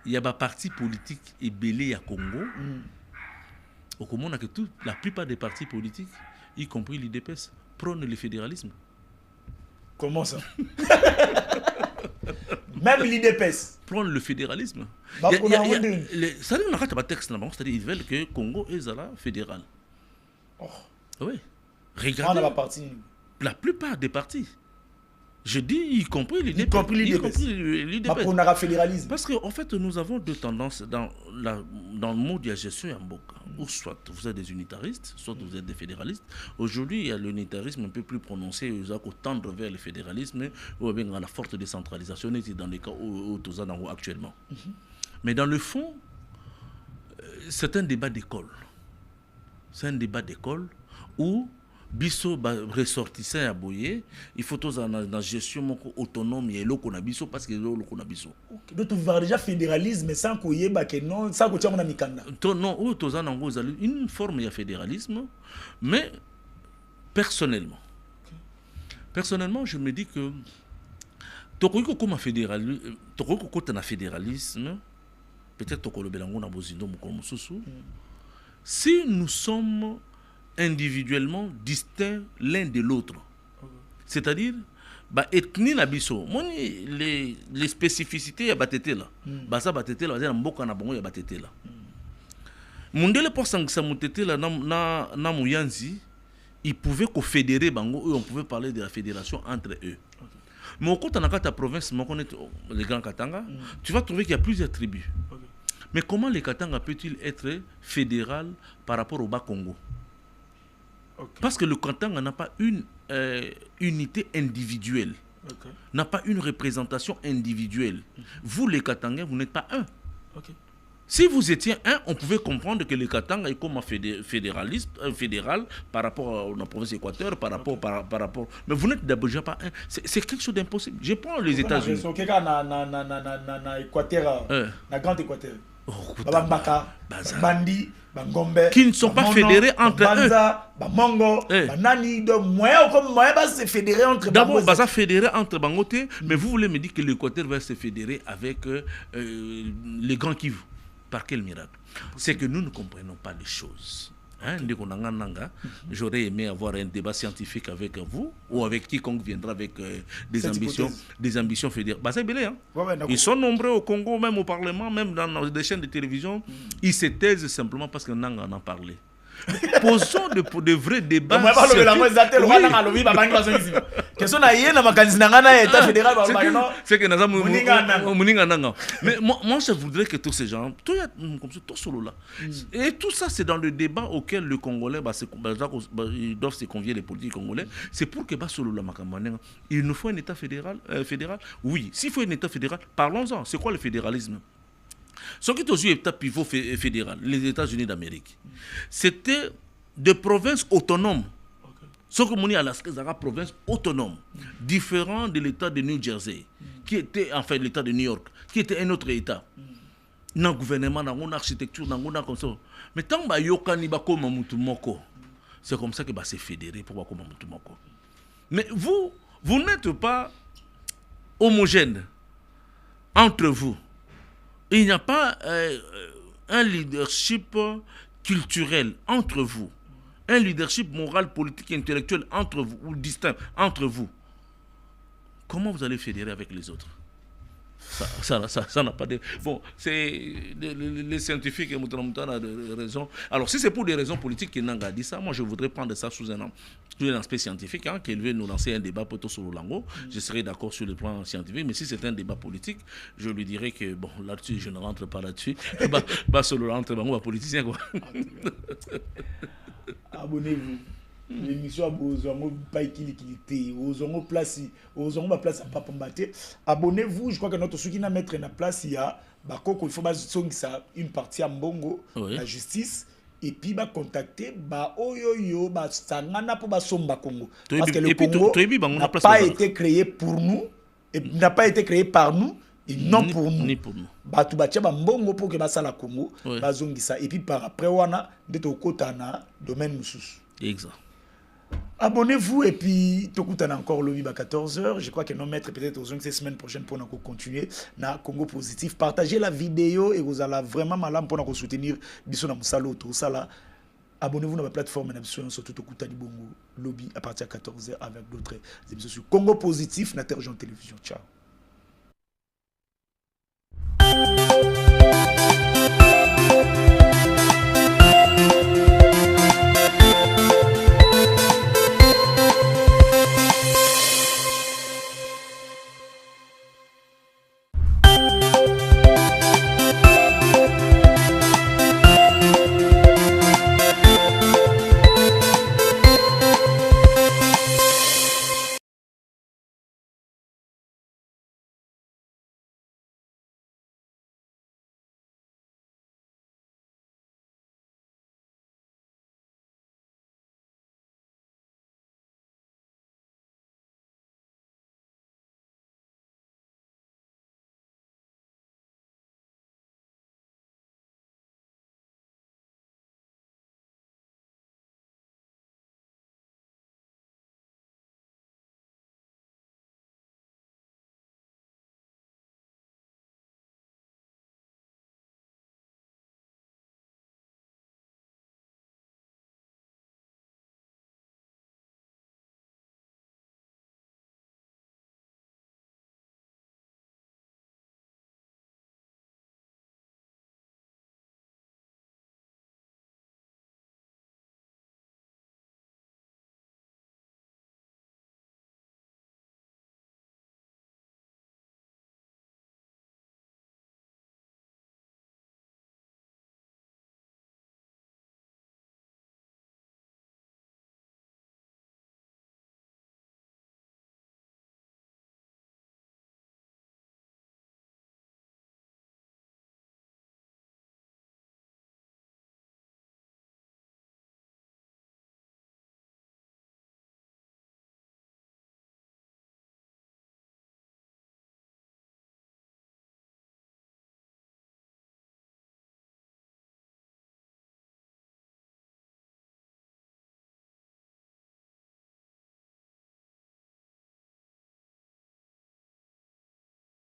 il y a des partis politiques et belés à Congo. Au Congo, on a que la plupart des partis politiques, y compris l'IDPS, prônent le fédéralisme. Comment ça? Même l'IDPS prône le fédéralisme. C'est-à-dire qu'ils veulent que le Congo est fédéral. Oh. Oui. Regardez. La plupart des partis. Je dis, y compris l'IDPS. Fédéralisme. Parce qu'en fait, nous avons deux tendances dans le mode de la gestion en Mboka. Ou soit vous êtes des unitaristes, soit vous êtes des fédéralistes. Aujourd'hui, il y a l'unitarisme un peu plus prononcé, ils ont tendre vers le fédéralisme, ou bien à la forte décentralisation, dans les cas où nous sommes actuellement. Mais dans le fond, c'est un débat d'école. C'est un débat d'école où biso ressortissant à boyer, il faut tous dans gestion autonome et l'eau qu'on a biso parce que l'eau qu'on a biso. Donc tu vas déjà fédéralisme sans qu'on y ait que non, sans que tu aies mon amicanda. Non, ou tous en anglais une forme de fédéralisme, mais personnellement, je me dis que toko comme fédéralisme, toko comme fédéralisme, peut-être toko le belango na bozindo mukolo mususu. Si nous sommes individuellement distincts l'un de l'autre, c'est-à-dire ethnie na biso les spécificités ya batete là basa batete là na mboka na bango ya batete là mundele pour sangisa mutete là na muyanzi ils pouvaient confédérer bango, on pouvait parler de la fédération entre eux. Mais au côté de ta province, les grands Katanga, tu vas trouver qu'il y a plusieurs tribus. Mais comment les Katanga peut-il être fédéral par rapport au Bas-Congo? Parce que le Katanga n'a pas une unité individuelle, n'a pas une représentation individuelle. Vous, les Katangais, vous n'êtes pas un. Si vous étiez un, on pouvait comprendre que le Katanga est comme un fédéral par rapport à la province d'Équateur, par rapport. Mais vous n'êtes déjà pas un. C'est quelque chose d'impossible. Je prends les États-Unis. Na Grand Équateur. Bambaka, Bandi, Bangombe, qui ne sont pas fédérés entre eux. Bamongo, Banani, donc moyen comme moyen va se fédérer entre. D'abord, va se fédérer entre Bangote, mais vous voulez me dire que l'Équateur va se fédérer avec les grands Kivu. Par quel miracle? C'est que nous ne comprenons pas les choses. J'aurais aimé avoir un débat scientifique avec vous ou avec quiconque viendra avec des ambitions fédérales. Ils sont nombreux au Congo, même au Parlement, même dans des chaînes de télévision. Ils se taisent simplement parce que Nanga en a parlé. Posons de vrais débats. C'est que mais moi je voudrais que tous ces gens, tout solo là, et tout ça c'est dans le débat auquel le Congolais ils doivent se convier, les politiques congolais. C'est pour que il nous faut un État fédéral. Oui, s'il faut un État fédéral, parlons-en. C'est quoi le fédéralisme? Ce qui est aux États pivot fédéral, les États-Unis d'Amérique, c'était des provinces autonomes. Ce que mon Alaska, c'est une province autonome, différent de l'État de New Jersey, qui était, enfin, l'État de New York, qui était un autre État. Dans le gouvernement, dans l'architecture, dans le comme ça. Mais tant que Yokani Bakoma Mutumoko, c'est comme ça que c'est fédéré pour Bakoma Mutumoko. Mais vous n'êtes pas homogène entre vous. Il n'y a pas un leadership culturel entre vous, un leadership moral, politique, intellectuel entre vous, ou distinct entre vous. Comment vous allez fédérer avec les autres? Ça n'a pas de... Bon, c'est les scientifiques et Moutaramoutan a raison. Alors, si c'est pour des raisons politiques qu'il n'a pas dit ça, moi, je voudrais prendre ça sous un aspect scientifique, qu'il veut nous lancer un débat plutôt sur le lango. Je serais d'accord sur le plan scientifique, mais si c'est un débat politique, je lui dirais que, bon, là-dessus, je ne rentre pas là-dessus. Sur le rentre, on va politicien, quoi. Abonnez-vous. L'émission a besoin pas équilibré, besoin place à Papa Mbate. Abonnez-vous, je crois que notre souki na mettre na place il y a il faut ça une partie à Mbongo, la justice et puis contacter oyoyo sangana pour somba Congo parce que le Congo n'a pas été créé pour nous et n'a pas été créé par nous et non pour nous. Ni pour nous. Batu batia Mbongo pour que ça la Congo bazongisa et puis par après wana ndeto kota na domaine mususu. Exact. Abonnez-vous et puis Tokutan encore lobby à 14h. Je crois que nos maîtres peut-être aux ces semaines prochaines pour nous continuer na Congo Positif. Partagez la vidéo et vous allez vraiment malin pour nous soutenir. Bisous na musalo tout ça là. Abonnez-vous à ma plateforme surtout Tokutan Bongo lobby à partir de 14h avec d'autres émissions sur Congo Positif na Terre Télévision. Ciao.